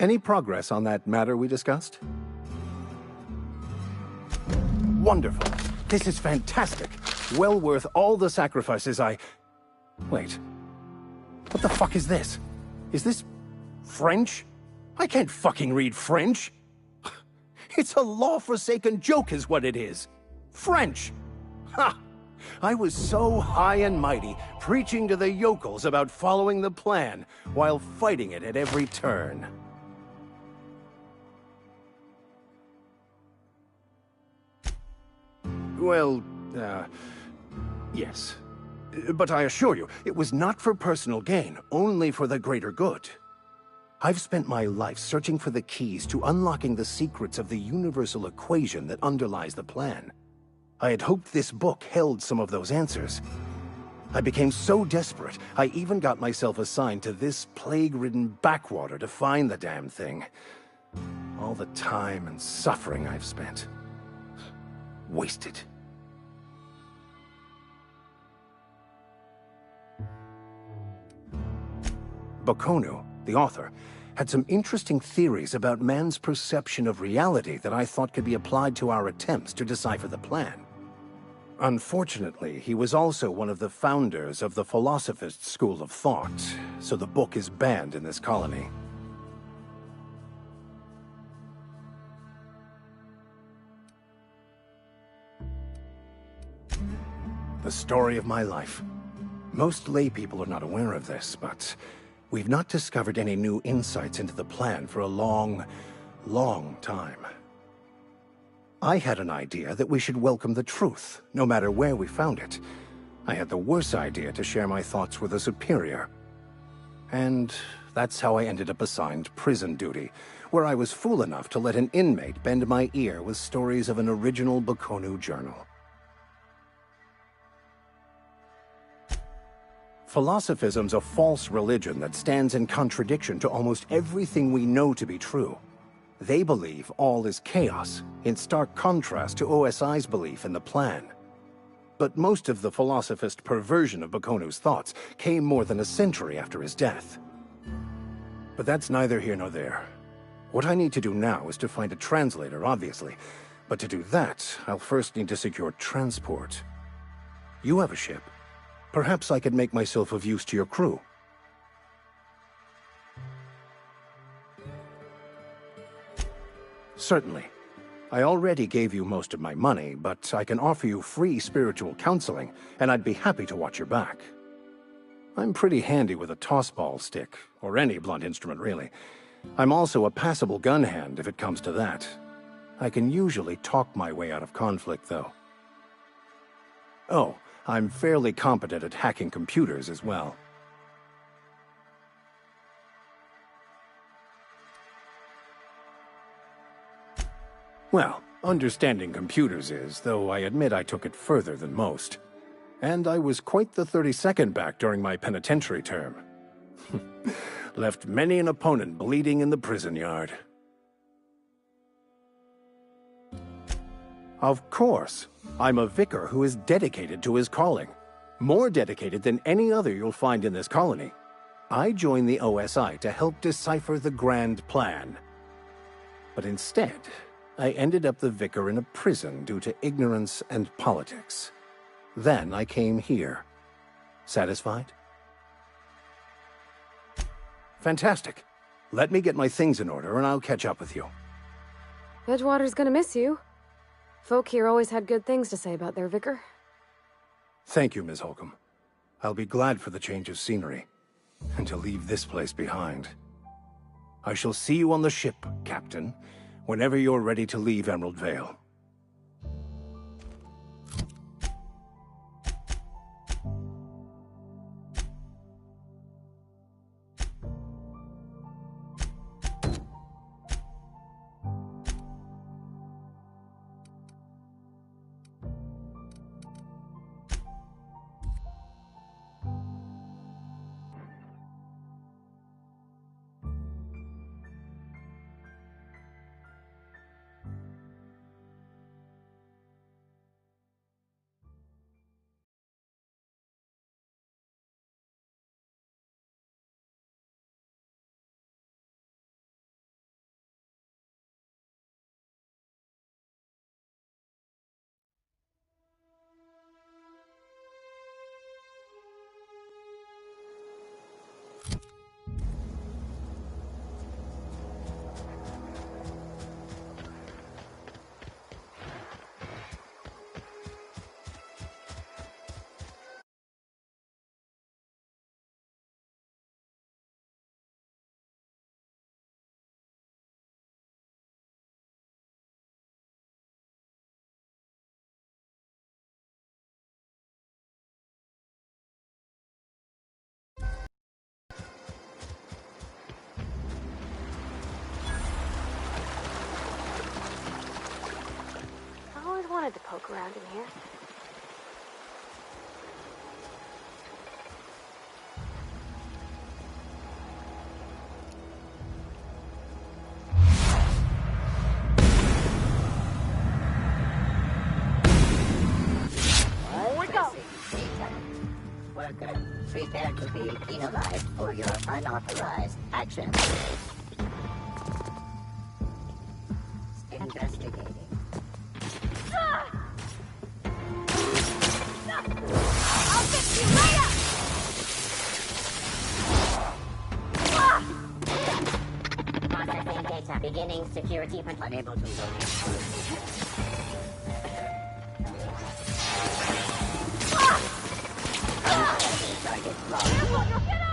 Any progress on that matter we discussed? Wonderful. This is fantastic. Well worth all the sacrifices I... Wait. What the fuck is this? Is this... French? I can't fucking read French. It's a law-forsaken joke is what it is. French! Ha! I was so high and mighty, preaching to the yokels about following the plan, while fighting it at every turn. Well, yes. But I assure you, it was not for personal gain, only for the greater good. I've spent my life searching for the keys to unlocking the secrets of the universal equation that underlies the plan. I had hoped this book held some of those answers. I became so desperate, I even got myself assigned to this plague-ridden backwater to find the damn thing. All the time and suffering I've spent. Wasted. Bakonu, the author, had some interesting theories about man's perception of reality that I thought could be applied to our attempts to decipher the plan. Unfortunately, he was also one of the founders of the Philosophist school of thought, so the book is banned in this colony. The story of my life. Most lay people are not aware of this, but we've not discovered any new insights into the plan for a long, long time. I had an idea that we should welcome the truth, no matter where we found it. I had the worse idea to share my thoughts with a superior. And that's how I ended up assigned prison duty, where I was fool enough to let an inmate bend my ear with stories of an original Bakonu journal. Philosophism's a false religion that stands in contradiction to almost everything we know to be true. They believe all is chaos, in stark contrast to OSI's belief in the plan. But most of the philosophist perversion of Bakonu's thoughts came more than a century after his death. But that's neither here nor there. What I need to do now is to find a translator, obviously. But to do that, I'll first need to secure transport. You have a ship. Perhaps I could make myself of use to your crew. Certainly. I already gave you most of my money, but I can offer you free spiritual counseling, and I'd be happy to watch your back. I'm pretty handy with a tossball stick, or any blunt instrument, really. I'm also a passable gun hand, if it comes to that. I can usually talk my way out of conflict, though. Oh, I'm fairly competent at hacking computers as well. Well, understanding computers is, though I admit I took it further than most. And I was quite the 32nd back during my penitentiary term. Left many an opponent bleeding in the prison yard. Of course. I'm a vicar who is dedicated to his calling. More dedicated than any other you'll find in this colony. I joined the OSI to help decipher the grand plan. But instead, I ended up the vicar in a prison due to ignorance and politics. Then I came here. Satisfied? Fantastic. Let me get my things in order and I'll catch up with you.
Edgewater's gonna miss you. Folk here always had good things to say about their vicar.
Thank you, Ms. Holcomb. I'll be glad for the change of scenery, and to leave this place behind. I shall see you on the ship, Captain, whenever you're ready to leave Emerald Vale.
wanted to poke around in here.
Worker, prepare to be penalized for your unauthorized actions. Investigating.
I'll fix you later!
Processing data. Beginning security but unable to locate. Target locked.
Careful, you'll get up!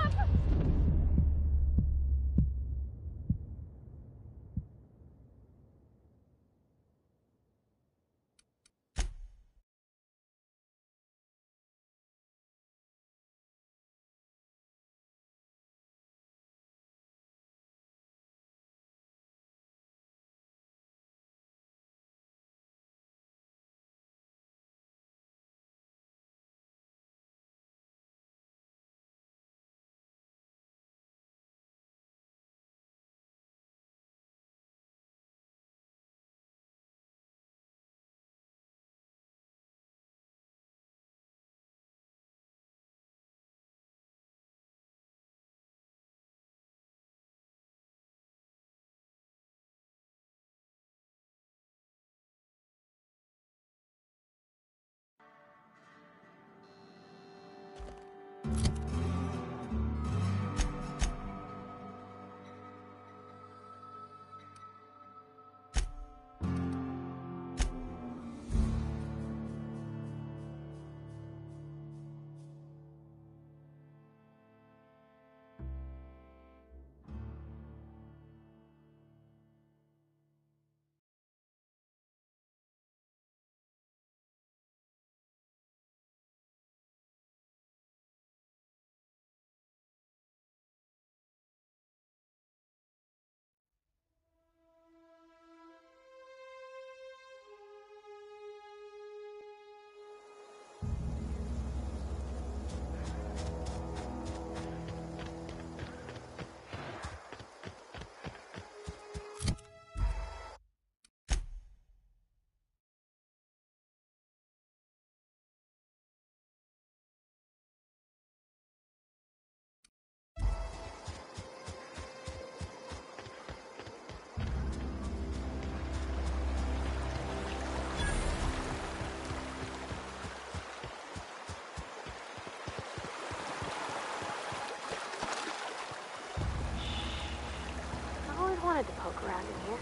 Wanted to poke around in here.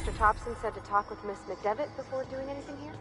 Mr. Thompson said to talk with Miss McDevitt before doing anything here?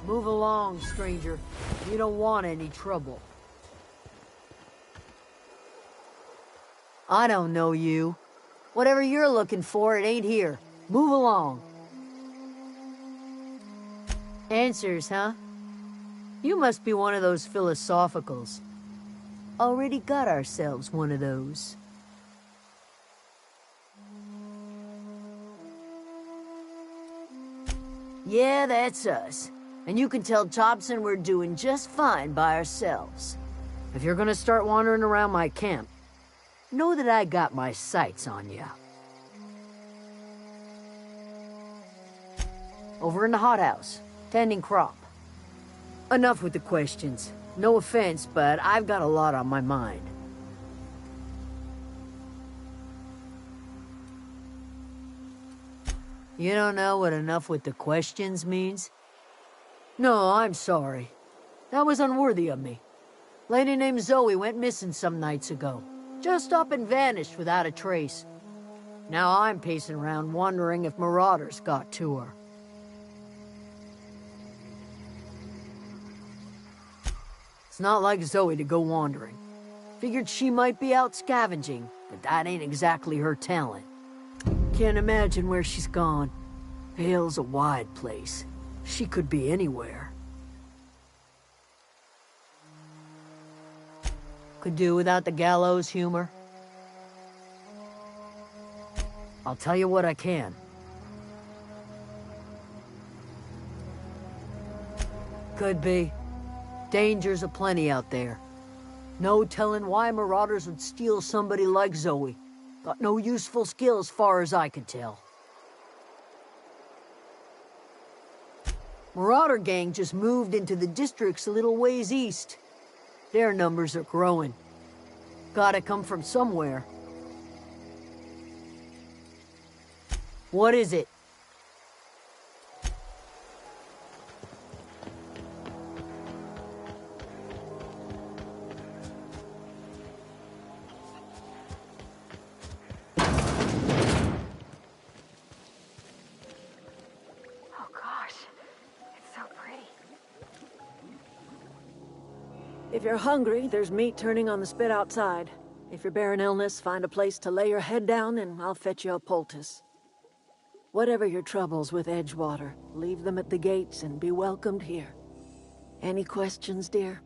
Move along, stranger. You don't want any trouble. I don't know you. Whatever you're looking for, it ain't here. Move along. Answers, huh? You must be one of those philosophicals. Already got ourselves one of those. Yeah, that's us. And you can tell Thompson we're doing just fine by ourselves. If you're gonna start wandering around my camp, know that I got my sights on you. Over in the hothouse, tending crop. Enough with the questions. No offense, but I've got a lot on my mind. You don't know what enough with the questions means? No, I'm sorry. That was unworthy of me. Lady named Zoe went missing some nights ago. Just up and vanished without a trace. Now I'm pacing around wondering if marauders got to her. It's not like Zoe to go wandering. Figured she might be out scavenging, but that ain't exactly her talent. Can't imagine where she's gone. Vale's a wide place. She could be anywhere. Could do without the gallows humor. I'll tell you what I can. Could be. Dangers aplenty out there. No telling why marauders would steal somebody like Zoe. Got no useful skill as far as I could tell. Marauder gang just moved into the districts a little ways east. Their numbers are growing. Gotta come from somewhere. What is it?
If you're hungry, there's meat turning on the spit outside. If you're bearing illness, find a place to lay your head down and I'll fetch you a poultice. Whatever your troubles with Edgewater, leave them at the gates and be welcomed here. Any questions, dear?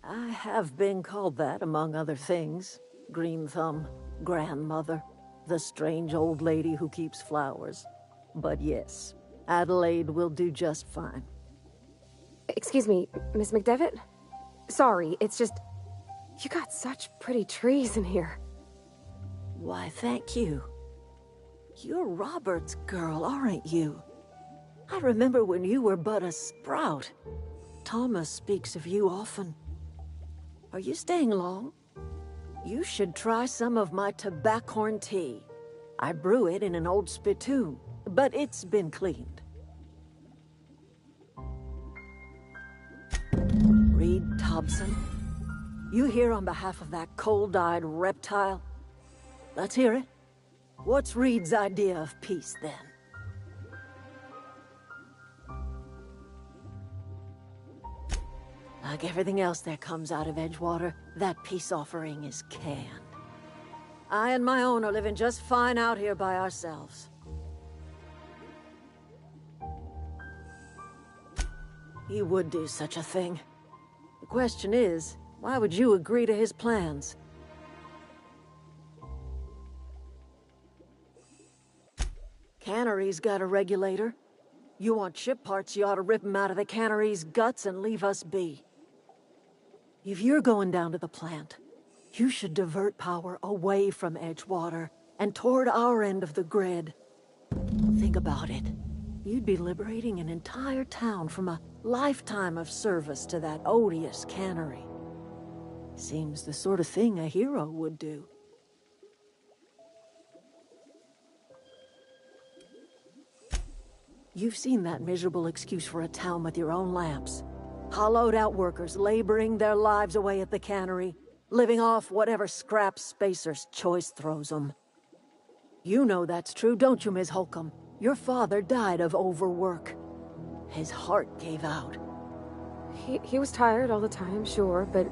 I have been called that, among other things. Green Thumb, grandmother, the strange old lady who keeps flowers. But yes, Adelaide will do just fine.
Excuse me, Miss McDevitt? Sorry, it's just... You got such pretty trees in here.
Why, thank you. You're Robert's girl, aren't you? I remember when you were but a sprout. Thomas speaks of you often. Are you staying long? You should try some of my tobaccorn tea. I brew it in an old spittoon, but it's been cleaned. Reed Thompson, you here on behalf of that cold-eyed reptile? Let's hear it. What's Reed's idea of peace, then? Like everything else that comes out of Edgewater, that peace offering is canned. I and my own are living just fine out here by ourselves. He would do such a thing. The question is, why would you agree to his plans? Cannery's got a regulator. You want ship parts, you ought to rip 'em out of the cannery's guts and leave us be. If you're going down to the plant, you should divert power away from Edgewater and toward our end of the grid. Think about it. You'd be liberating an entire town from a lifetime of service to that odious cannery. Seems the sort of thing a hero would do. You've seen that miserable excuse for a town with your own lamps. Hollowed-out workers laboring their lives away at the cannery, living off whatever scraps Spacer's Choice throws them. You know that's true, don't you, Ms. Holcomb? Your father died of overwork. His heart gave out.
He was tired all the time, sure, but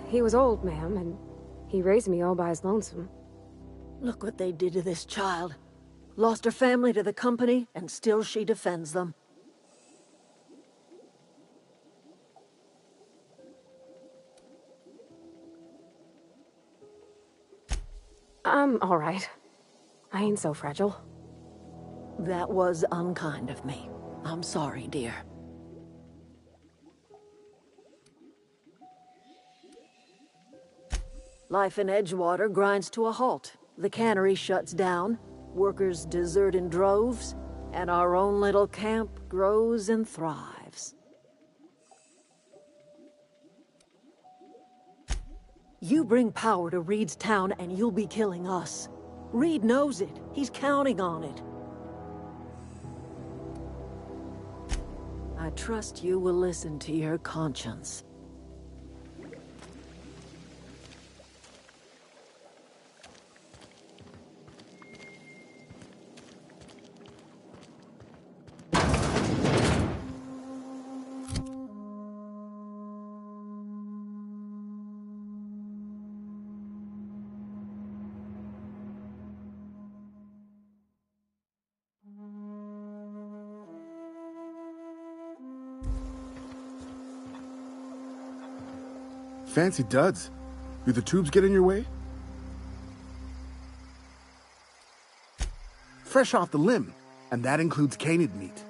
he was old, ma'am, and he raised me all by his lonesome.
Look what they did to this child. Lost her family to the company, and still she defends them.
I'm all right. I ain't so fragile.
That was unkind of me. I'm sorry, dear. Life in Edgewater grinds to a halt. The cannery shuts down, workers desert in droves, and our own little camp grows and thrives. You bring power to Reed's town and you'll be killing us. Reed knows it. He's counting on it. I trust you will listen to your conscience.
Fancy duds. Do the tubes get in your way? Fresh off the limb, and that includes canid meat.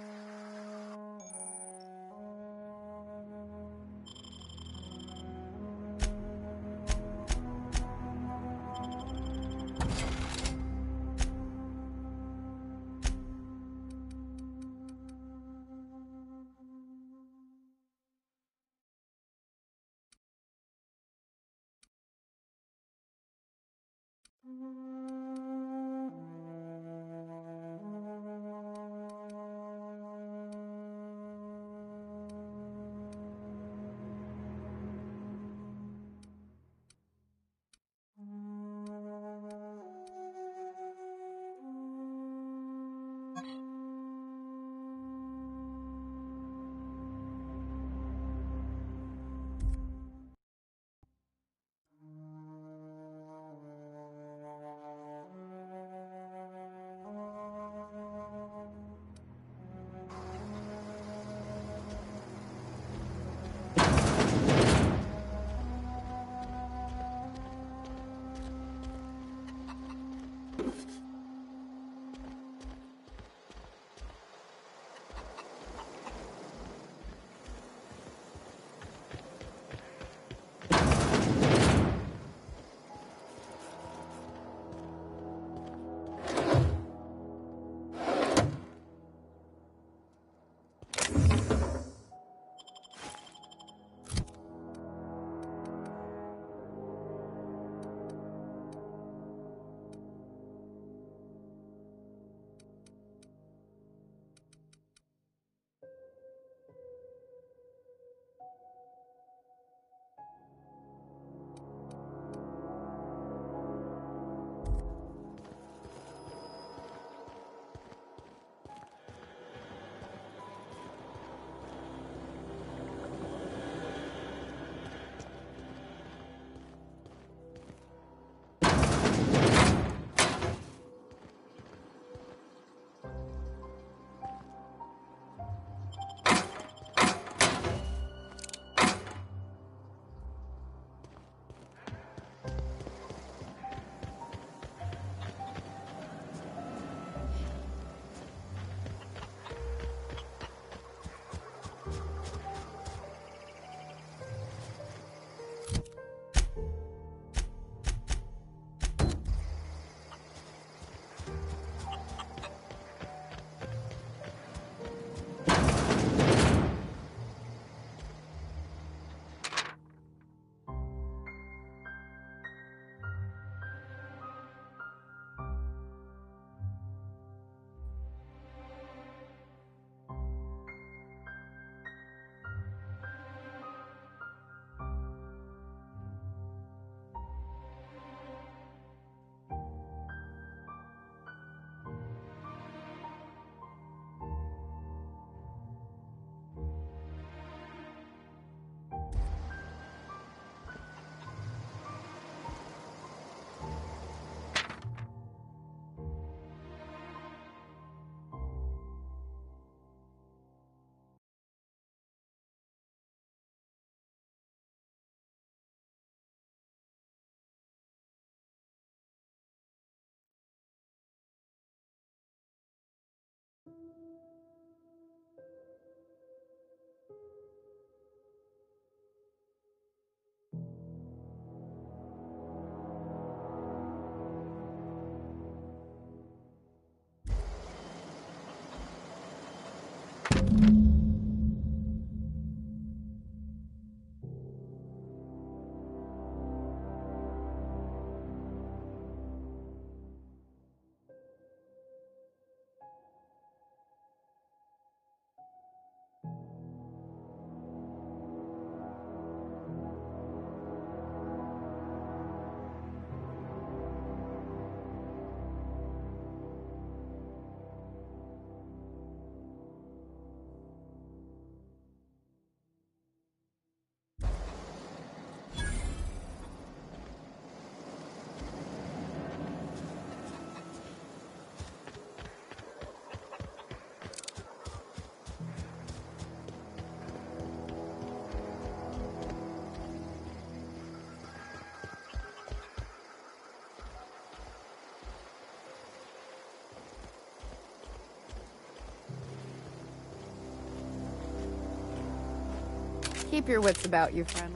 Keep your wits about you, friend.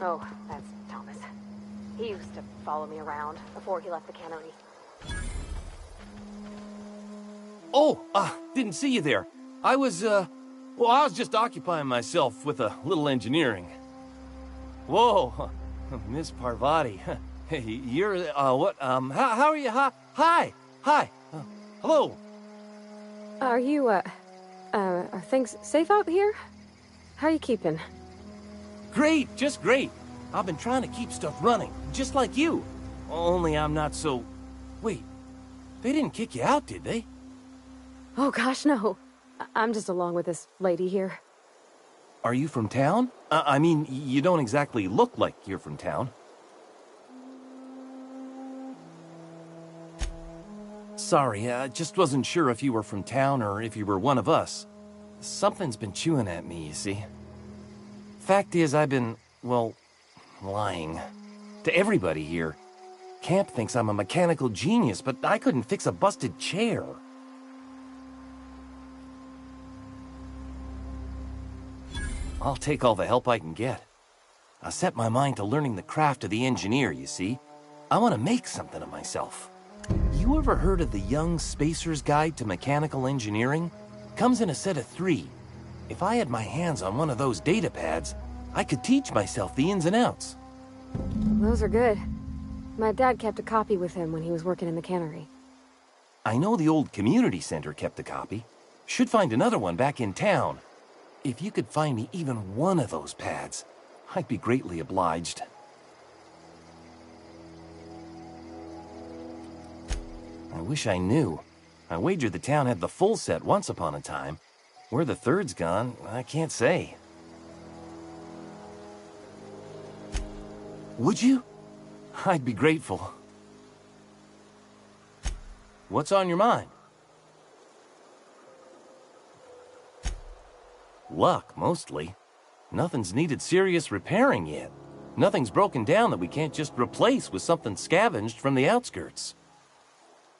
Oh, that's Thomas. He used to follow me around before he left the cannery.
Oh, didn't see you there. I was just occupying myself with a little engineering. Whoa, Miss Parvati. Hey, you're, what, how are you? Hi. Hello.
Are you, are things safe out here? How are you keeping?
Great, just great. I've been trying to keep stuff running, just like you. Only I'm not so... Wait, they didn't kick you out, did they?
Oh gosh, no. I'm just along with this lady here.
Are you from town? I mean, you don't exactly look like you're from town. Sorry, I just wasn't sure if you were from town or if you were one of us. Something's been chewing at me, you see. Fact is, I've been, well, lying. To everybody here. Camp thinks I'm a mechanical genius, but I couldn't fix a busted chair. I'll take all the help I can get. I set my mind to learning the craft of the engineer, you see. I want to make something of myself. You ever heard of the Young Spacer's Guide to Mechanical Engineering? Comes in a set of 3. If I had my hands on one of those data pads, I could teach myself the ins and outs.
Those are good. My dad kept a copy with him when he was working in the cannery.
I know the old community center kept a copy. Should find another one back in town. If you could find me even one of those pads, I'd be greatly obliged. I wish I knew. I wagered the town had the full set once upon a time. Where the third's gone, I can't say. Would you? I'd be grateful. What's on your mind? Luck, mostly. Nothing's needed serious repairing yet. Nothing's broken down that we can't just replace with something scavenged from the outskirts.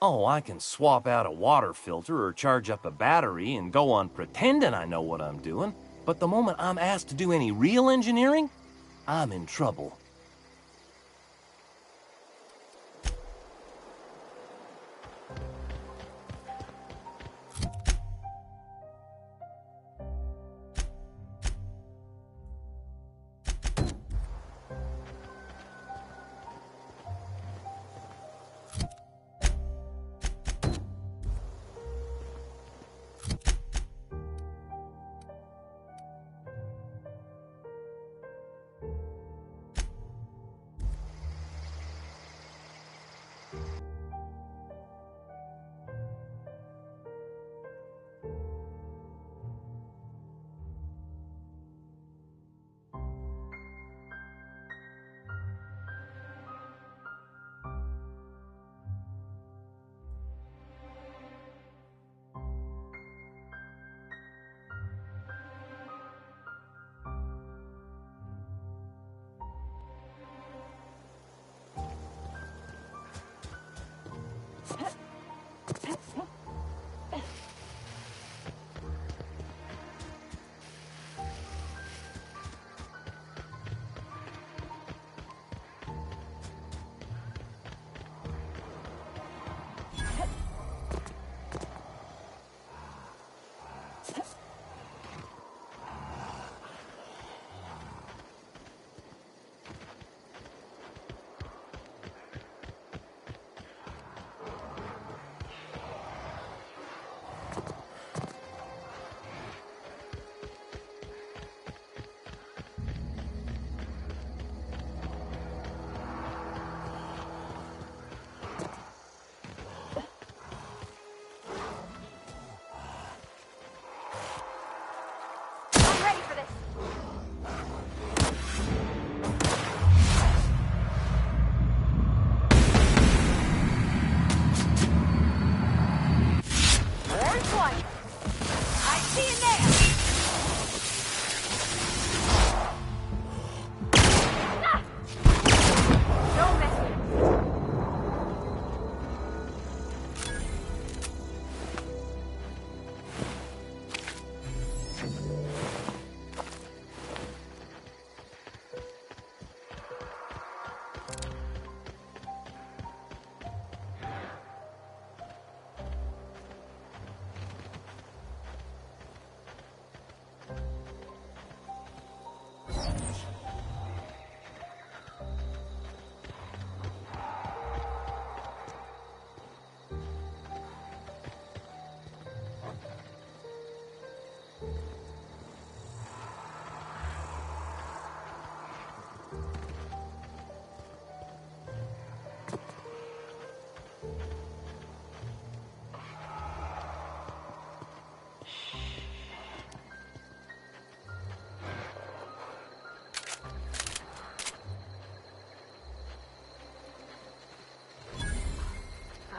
Oh, I can swap out a water filter or charge up a battery and go on pretending I know what I'm doing, but the moment I'm asked to do any real engineering, I'm in trouble.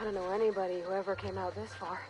I don't know anybody who ever came out this far.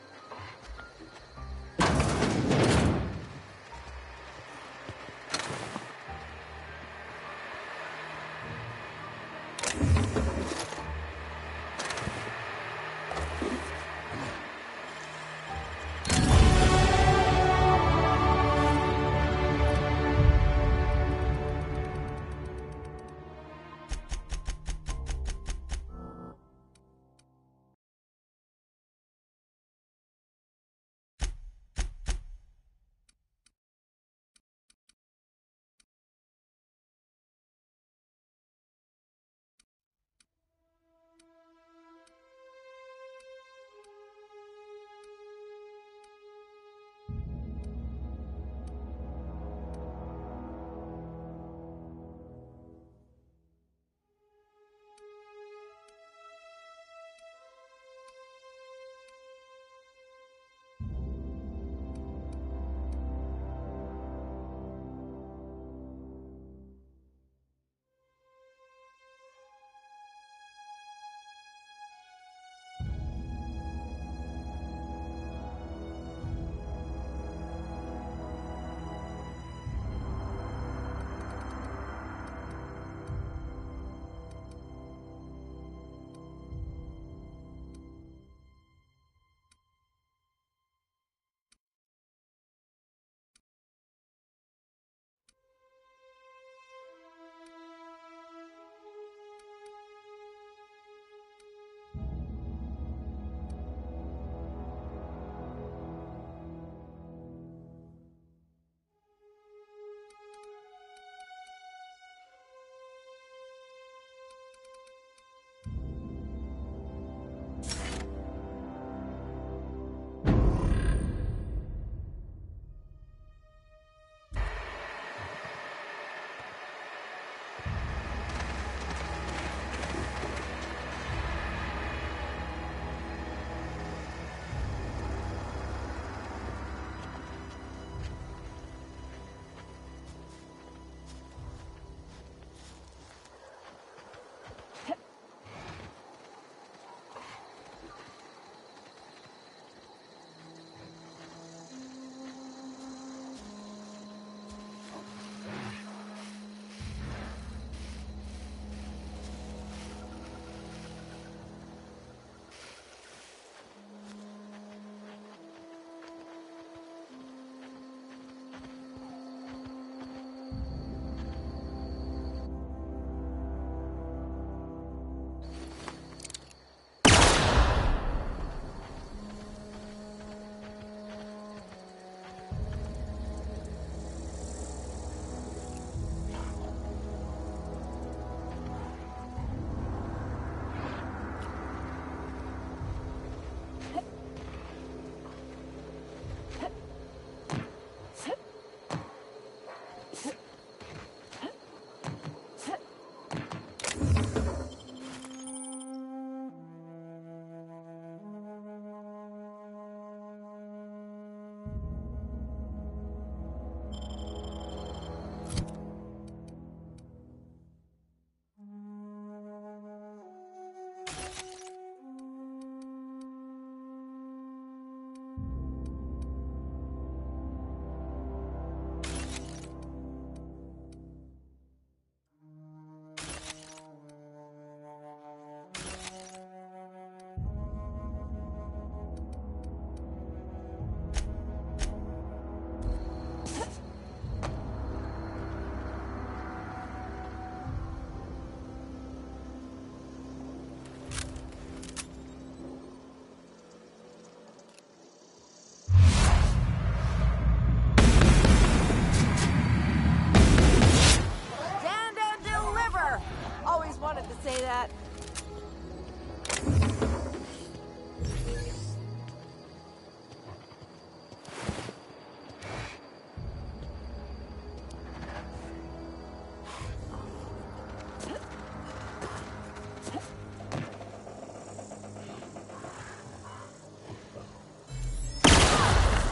say that.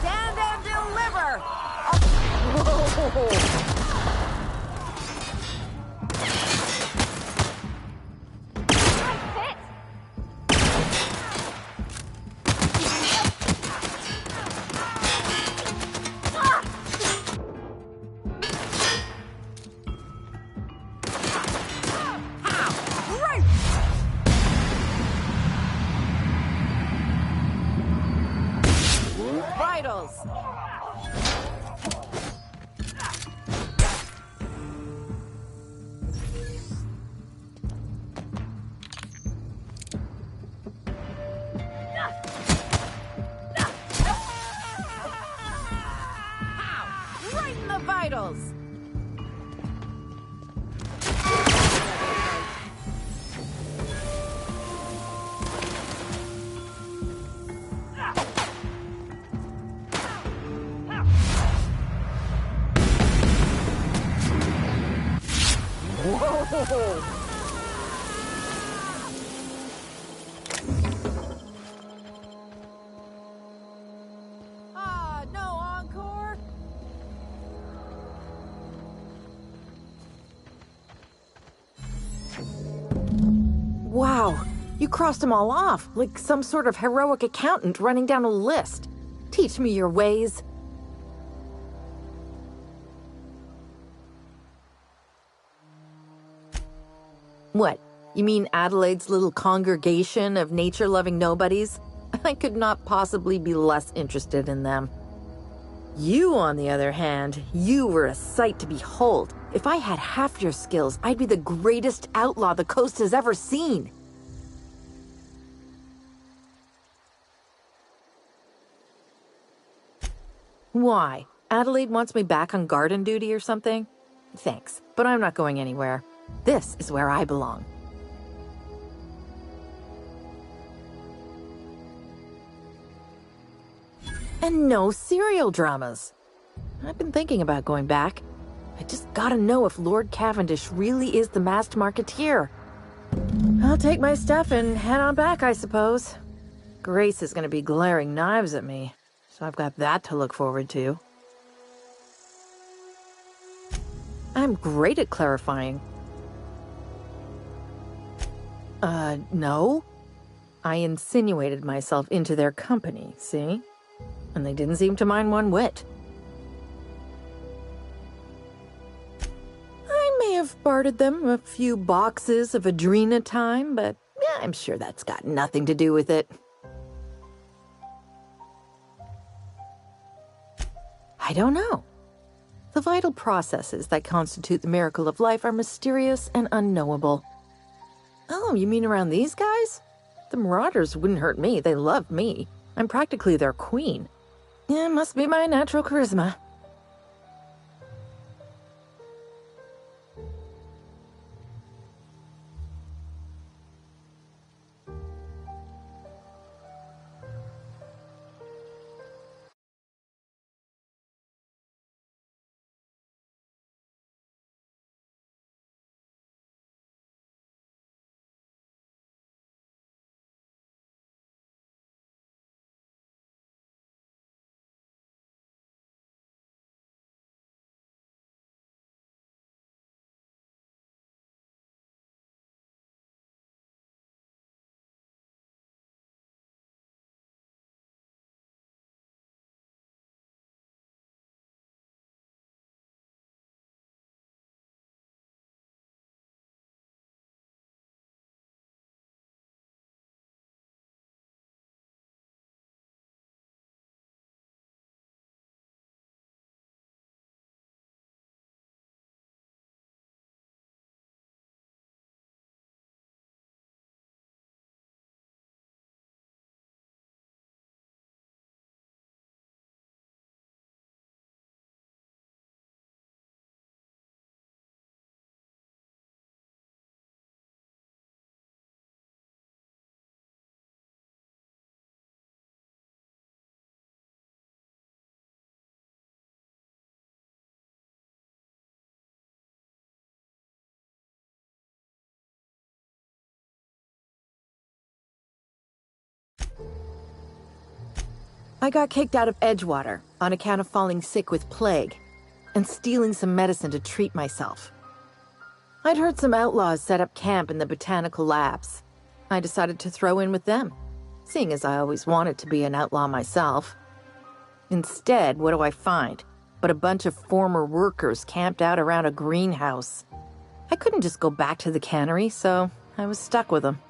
Stand and deliver! Whoa. vitals! Ow! Right in the vitals! Whoa! Ah, no encore?
Wow, you crossed them all off, like some sort of heroic accountant running down a list. Teach me your ways. What? You mean Adelaide's little congregation of nature-loving nobodies? I could not possibly be less interested in them. You, on the other hand, you were a sight to behold. If I had half your skills, I'd be the greatest outlaw the coast has ever seen. Why? Adelaide wants me back on garden duty or something? Thanks, but I'm not going anywhere. This is where I belong. And no serial dramas. I've been thinking about going back. I just gotta know if Lord Cavendish really is the masked marketeer. I'll take my stuff and head on back, I suppose. Grace is gonna be glaring knives at me, so I've got that to look forward to. I'm great at clarifying. No. I insinuated myself into their company, see? And they didn't seem to mind one whit. I may have bartered them a few boxes of Adrena time, but yeah, I'm sure that's got nothing to do with it. I don't know. The vital processes that constitute the miracle of life are mysterious and unknowable. Oh, you mean around these guys? The Marauders wouldn't hurt me. They love me. I'm practically their queen. Yeah, must be my natural charisma. I got kicked out of Edgewater on account of falling sick with plague and stealing some medicine to treat myself. I'd heard some outlaws set up camp in the botanical labs. I decided to throw in with them, seeing as I always wanted to be an outlaw myself. Instead, what do I find but a bunch of former workers camped out around a greenhouse? I couldn't just go back to the cannery, so I was stuck with them.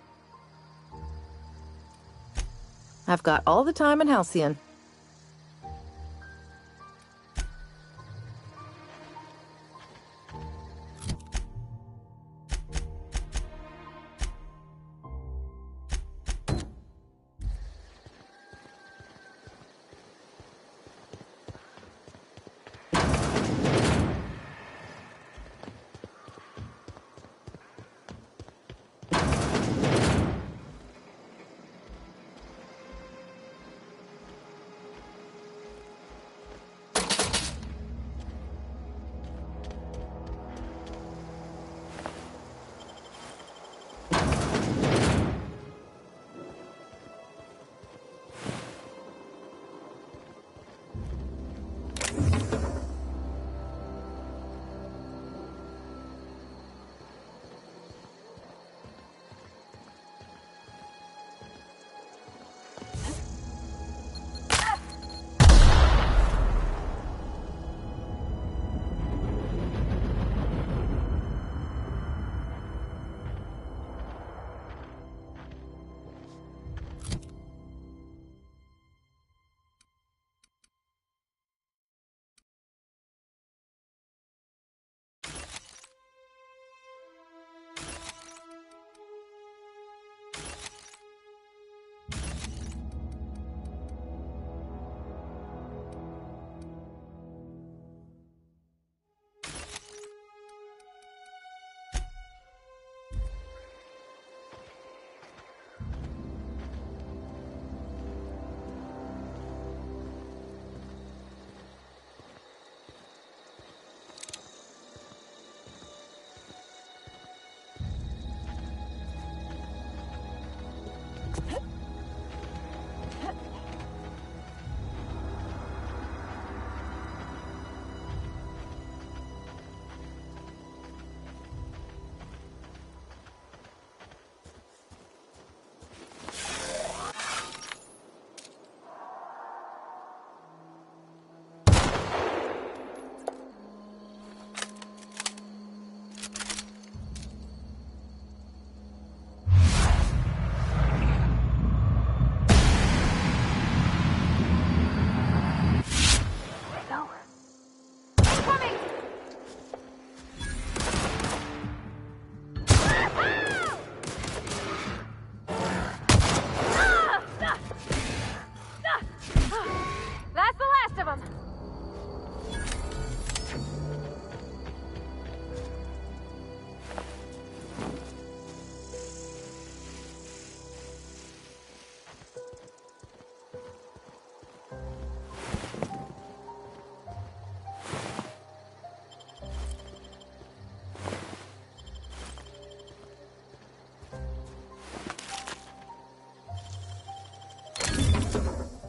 I've got all the time in Halcyon.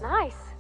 Nice.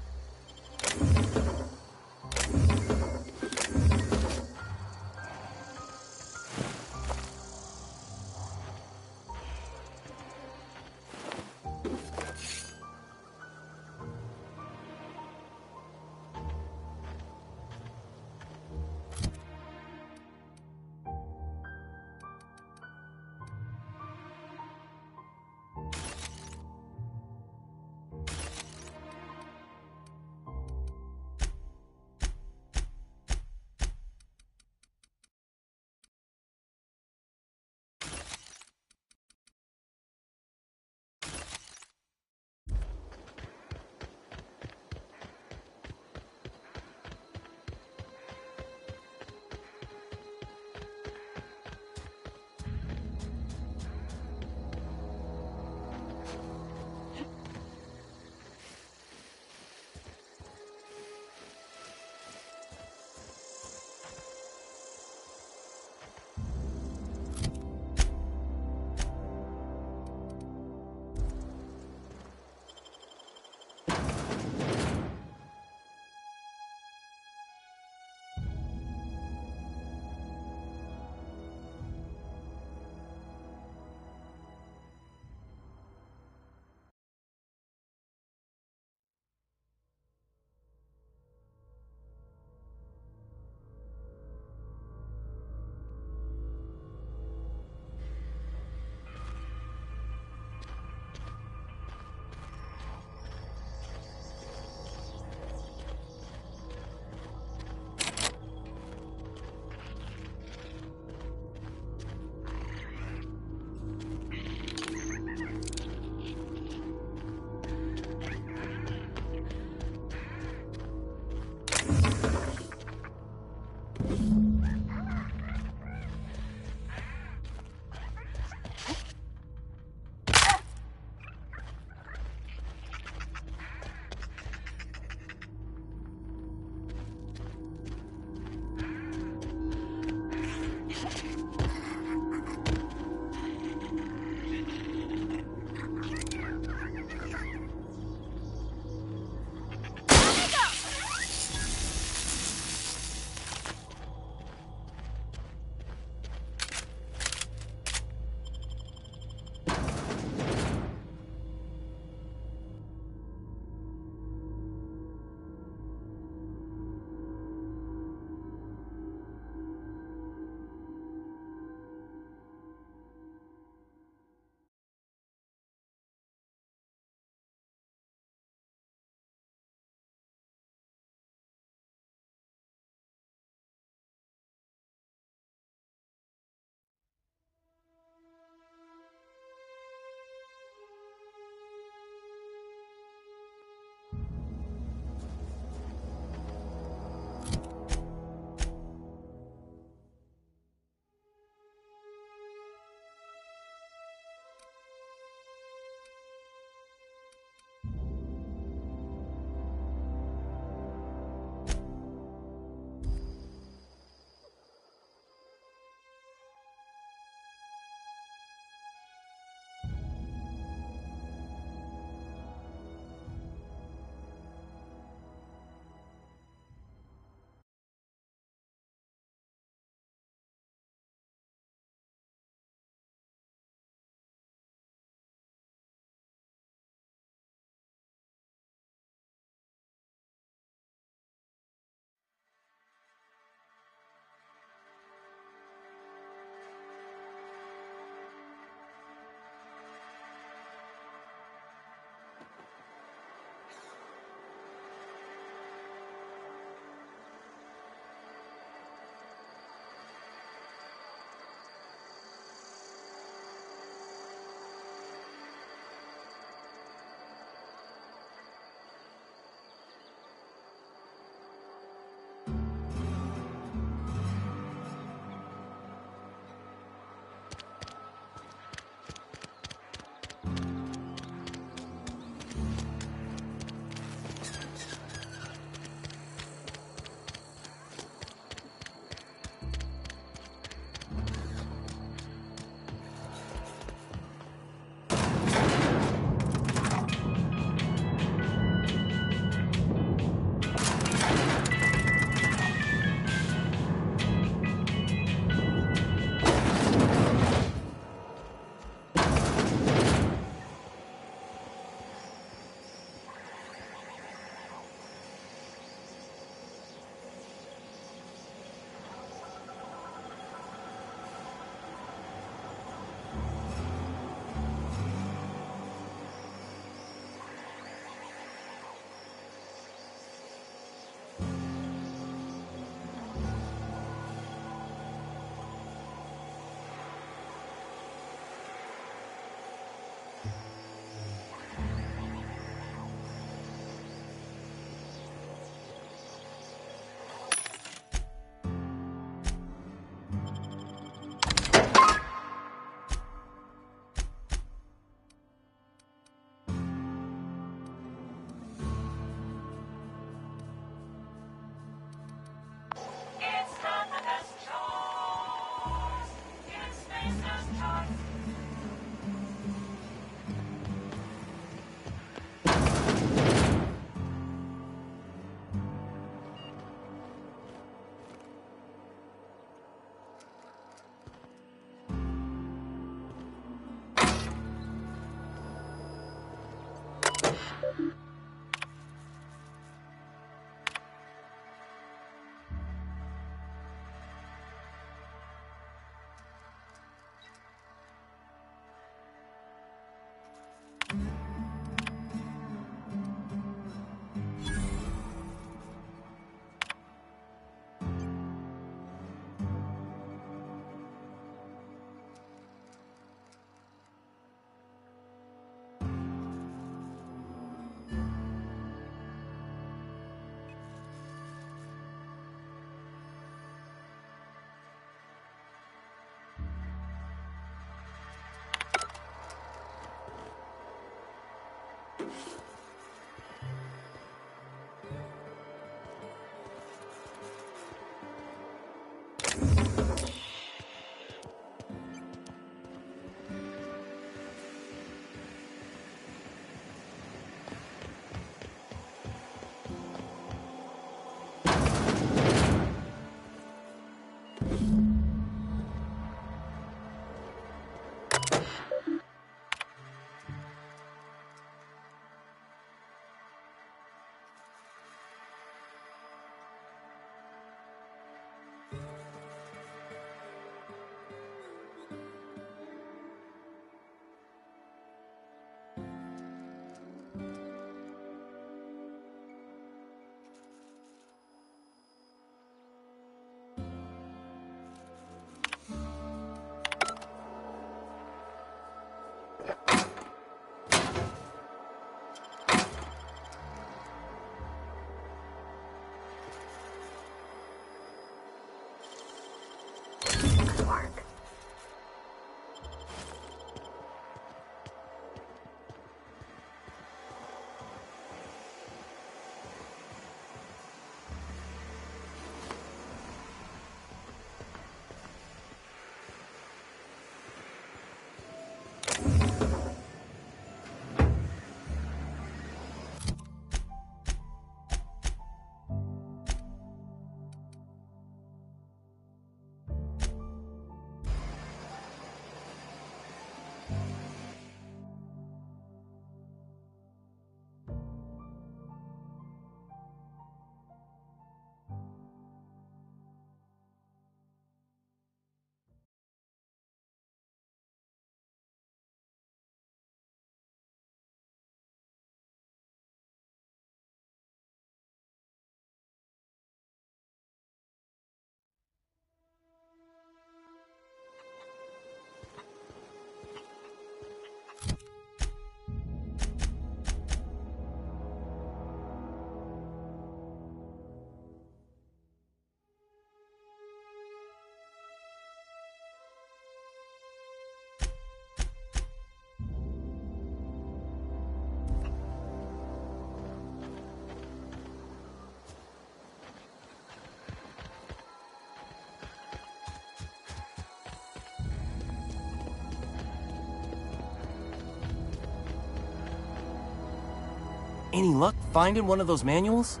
Any luck finding one of those manuals?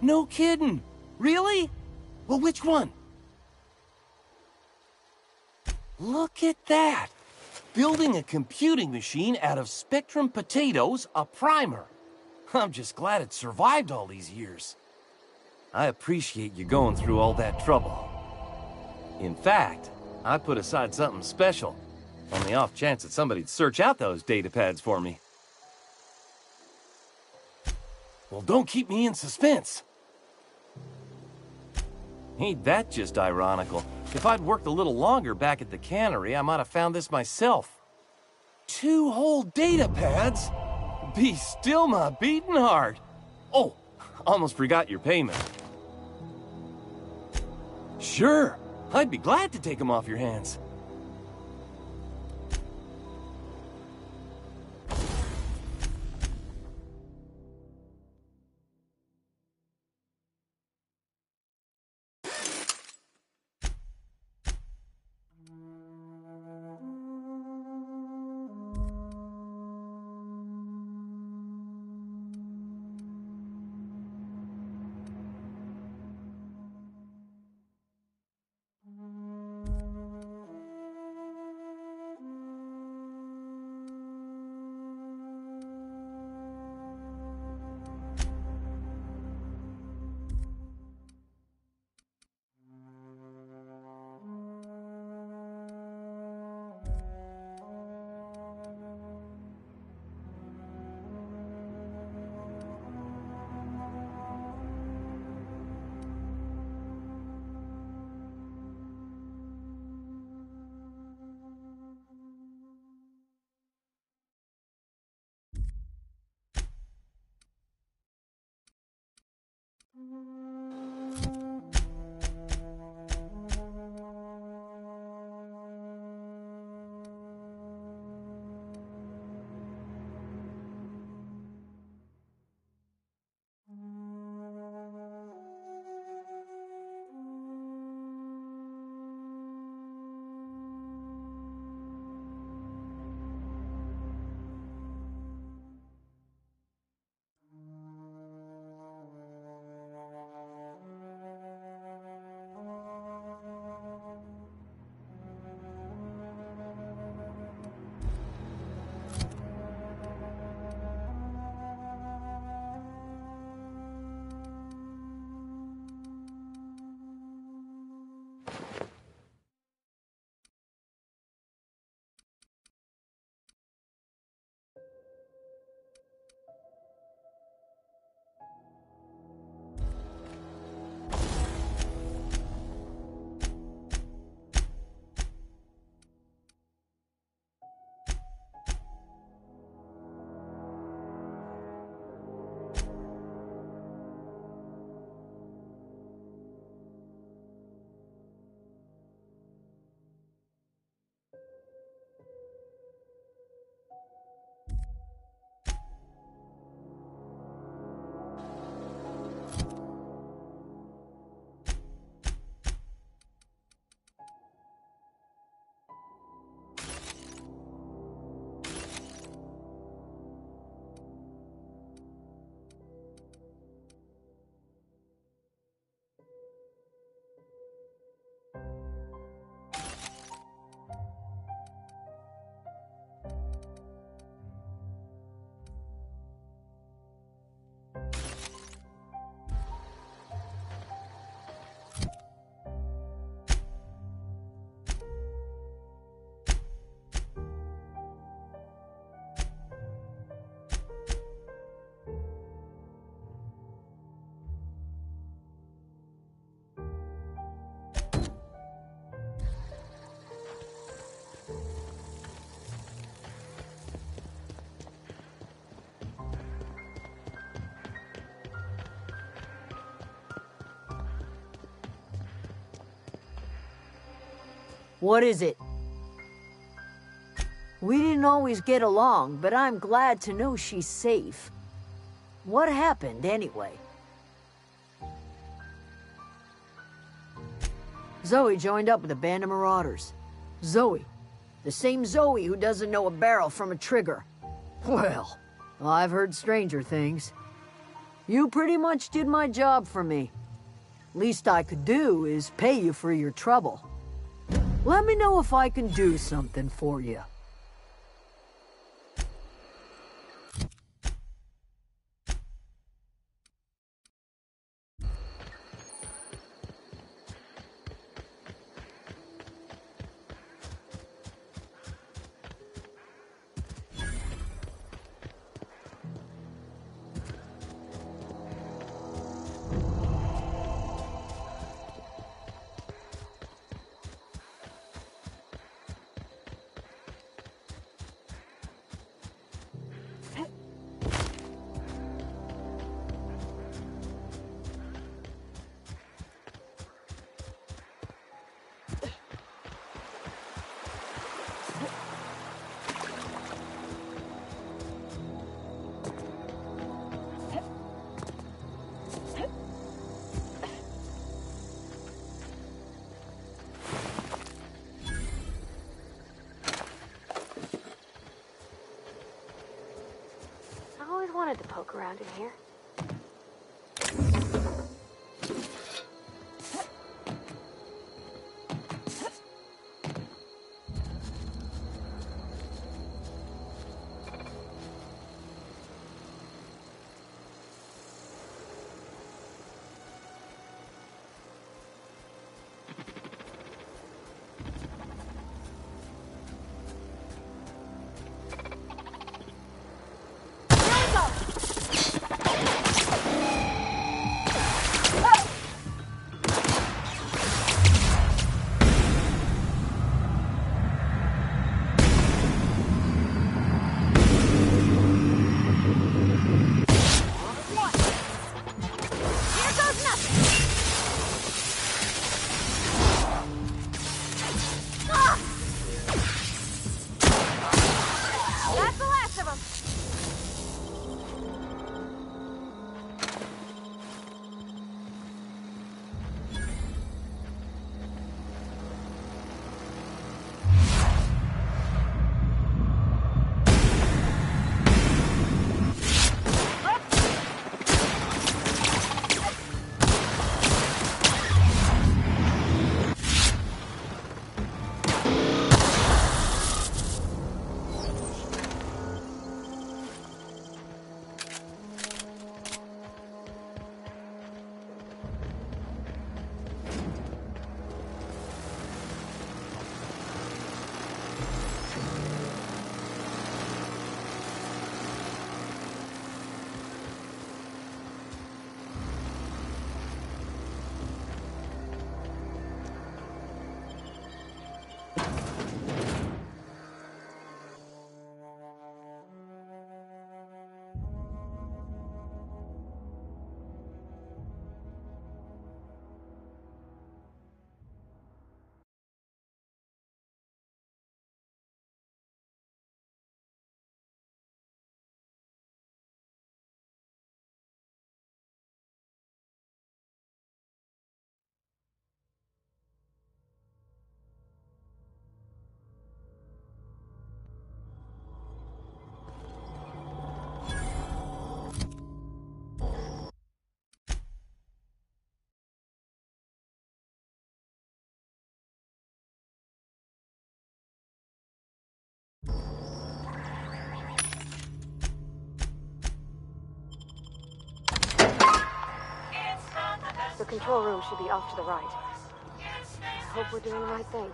No kidding! Really? Well, which one? Look at that! Building a computing machine out of Spectrum potatoes, a primer. I'm just glad it survived all these years. I appreciate you going through all that trouble. In fact, I put aside something special, on the off chance that somebody'd search out those data pads for me. Well, don't keep me in suspense. Ain't that just ironical? If I'd worked a little longer back at the cannery, I might have found this myself. 2 whole data pads? Be still my beating heart. Oh, almost forgot your payment. Sure, I'd be glad to take them off your hands.
What is it? We didn't always get along, but I'm glad to know she's safe. What happened, anyway? Zoe joined up with a band of marauders. Zoe. The same Zoe who doesn't know a barrel from a trigger. Well, I've heard stranger things. You pretty much did my job for me. Least I could do is pay you for your trouble. Let me know if I can do something for you.
wanted to poke around in here. The control room should be off to the right. I hope we're doing the right thing.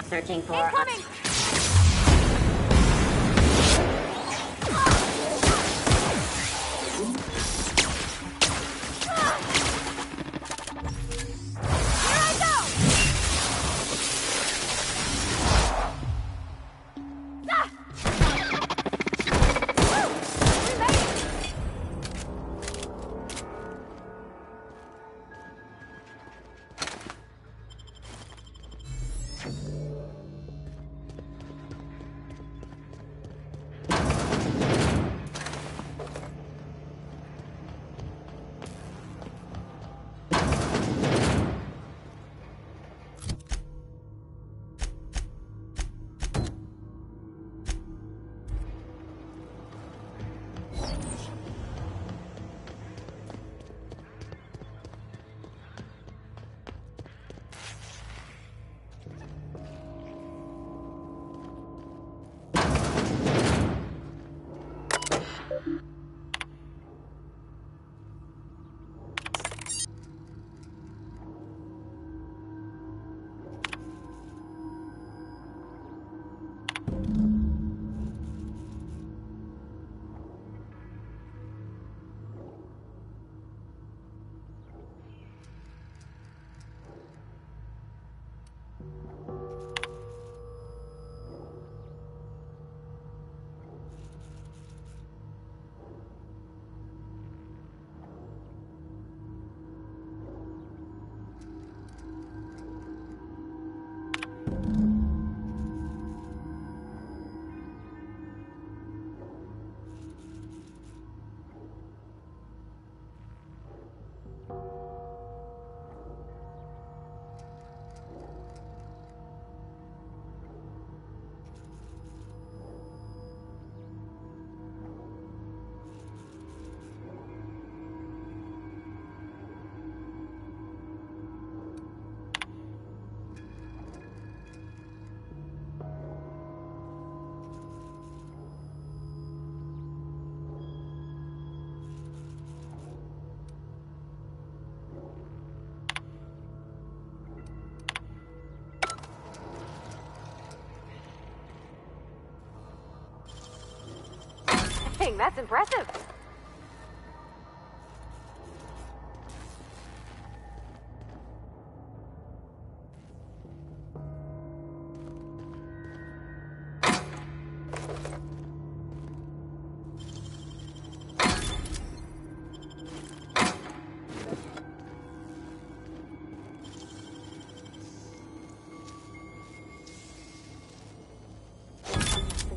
Searching for...
Incoming! Dang, that's impressive.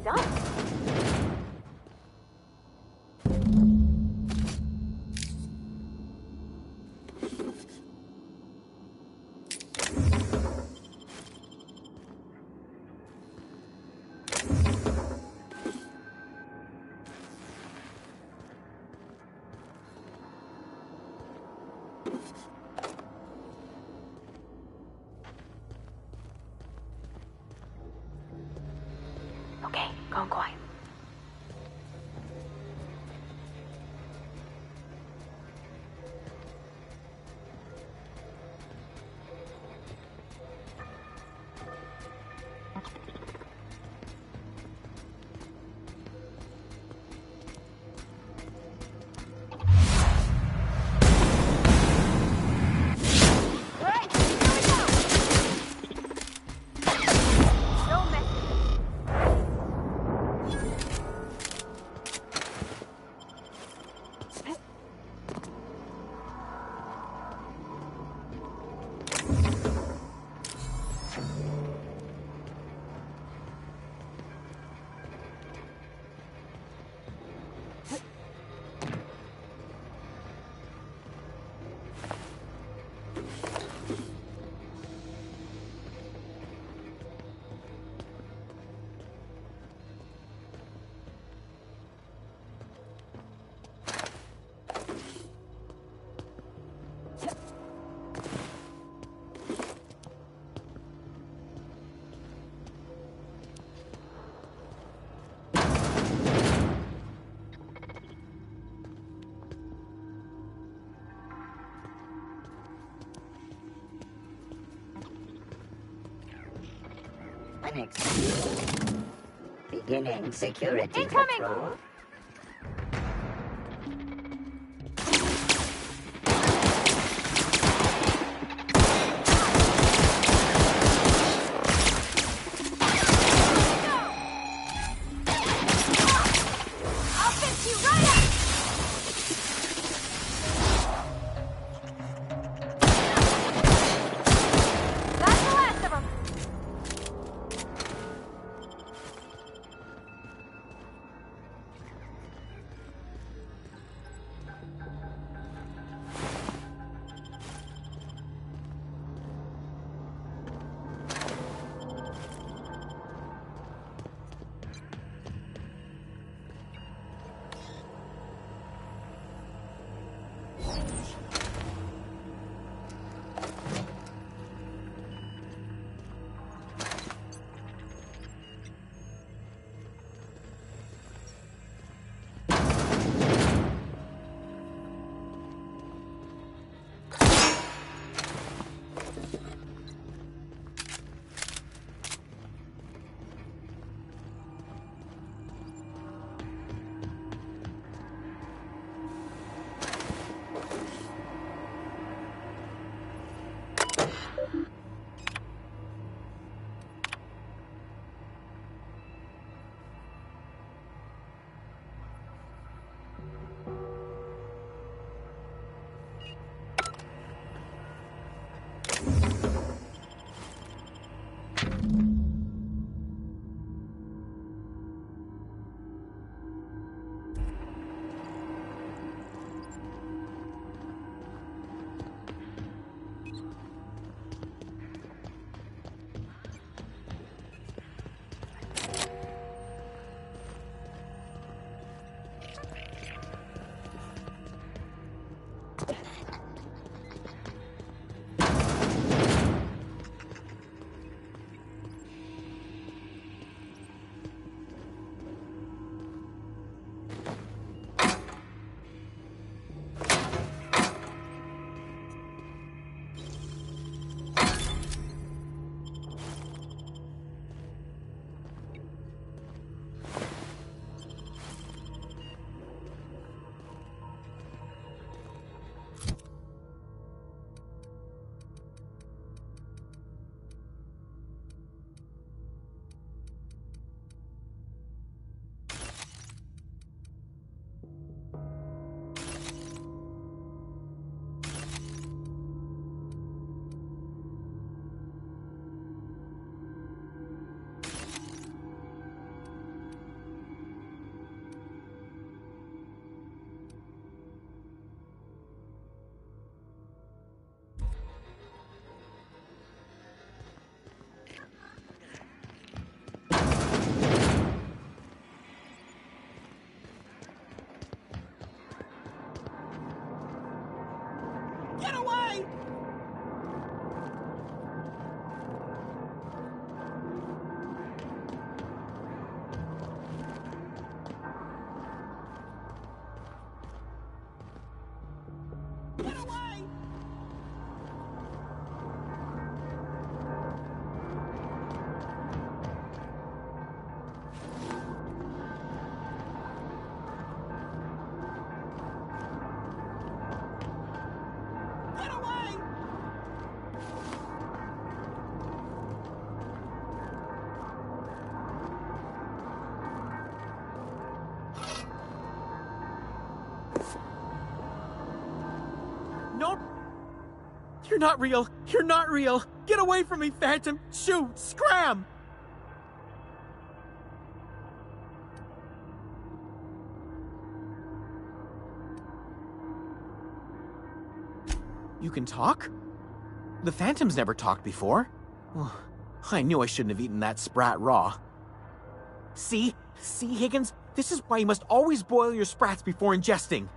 Done. Okay, going quiet.
Unexpected. Beginning security
Incoming!
control.
I'll fix you right up! That's the last of them!
You're not real! You're not real! Get away from me, Phantom! Shoot! Scram! You can talk? The Phantom's never talked before. Well, I knew I shouldn't have eaten that sprat raw. See? See, Higgins? This is why you must always boil your sprats before ingesting.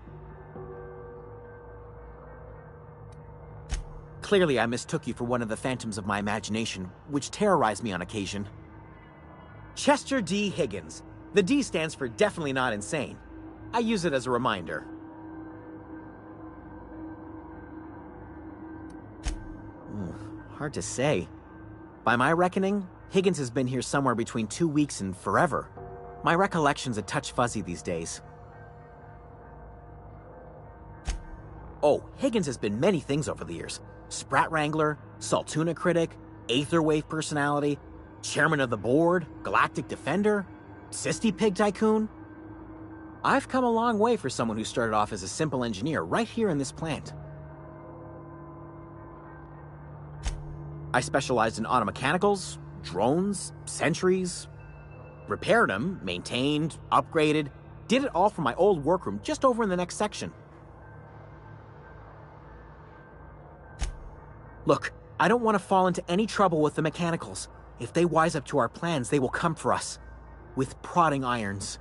Clearly, I mistook you for one of the phantoms of my imagination, which terrorized me on occasion. Chester D. Higgins. The D stands for definitely not insane. I use it as a reminder. Hard to say. By my reckoning, Higgins has been here somewhere between 2 weeks and forever. My recollection's a touch fuzzy these days. Oh, Higgins has been many things over the years. Sprat Wrangler, Saltuna Critic, Aetherwave Personality, Chairman of the Board, Galactic Defender, Sisty Pig Tycoon. I've come a long way for someone who started off as a simple engineer right here in this plant. I specialized in automechanicals, drones, sentries, repaired them, maintained, upgraded, did it all from my old workroom just over in the next section. Look, I don't want to fall into any trouble with the mechanicals. If they wise up to our plans, they will come for us. With prodding irons.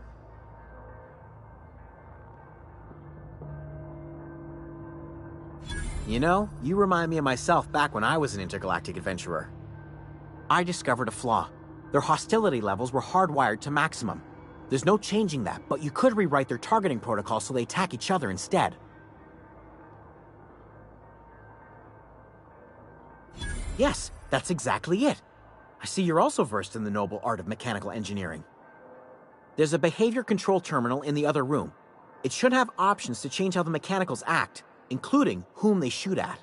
You know, you remind me of myself back when I was an intergalactic adventurer. I discovered a flaw. Their hostility levels were hardwired to maximum. There's no changing that, but you could rewrite their targeting protocol so they attack each other instead. Yes, that's exactly it. I see you're also versed in the noble art of mechanical engineering. There's a behavior control terminal in the other room. It should have options to change how the mechanicals act, including whom they shoot at.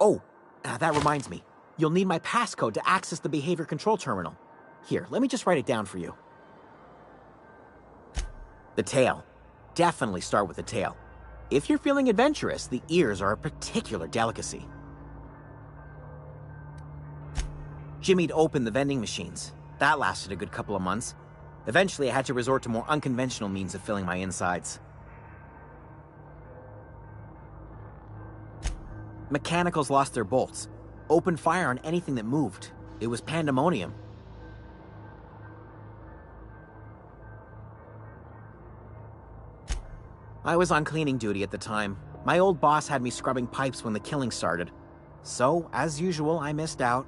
Oh, that reminds me. You'll need my passcode to access the behavior control terminal. Here, let me just write it down for you. The tail. Definitely start with the tail. If you're feeling adventurous, the ears are a particular delicacy. Jimmy'd opened the vending machines. That lasted a good couple of months. Eventually, I had to resort to more unconventional means of filling my insides. Mechanicals lost their bolts. Opened fire on anything that moved. It was pandemonium. I was on cleaning duty at the time. My old boss had me scrubbing pipes when the killing started. So, as usual, I missed out.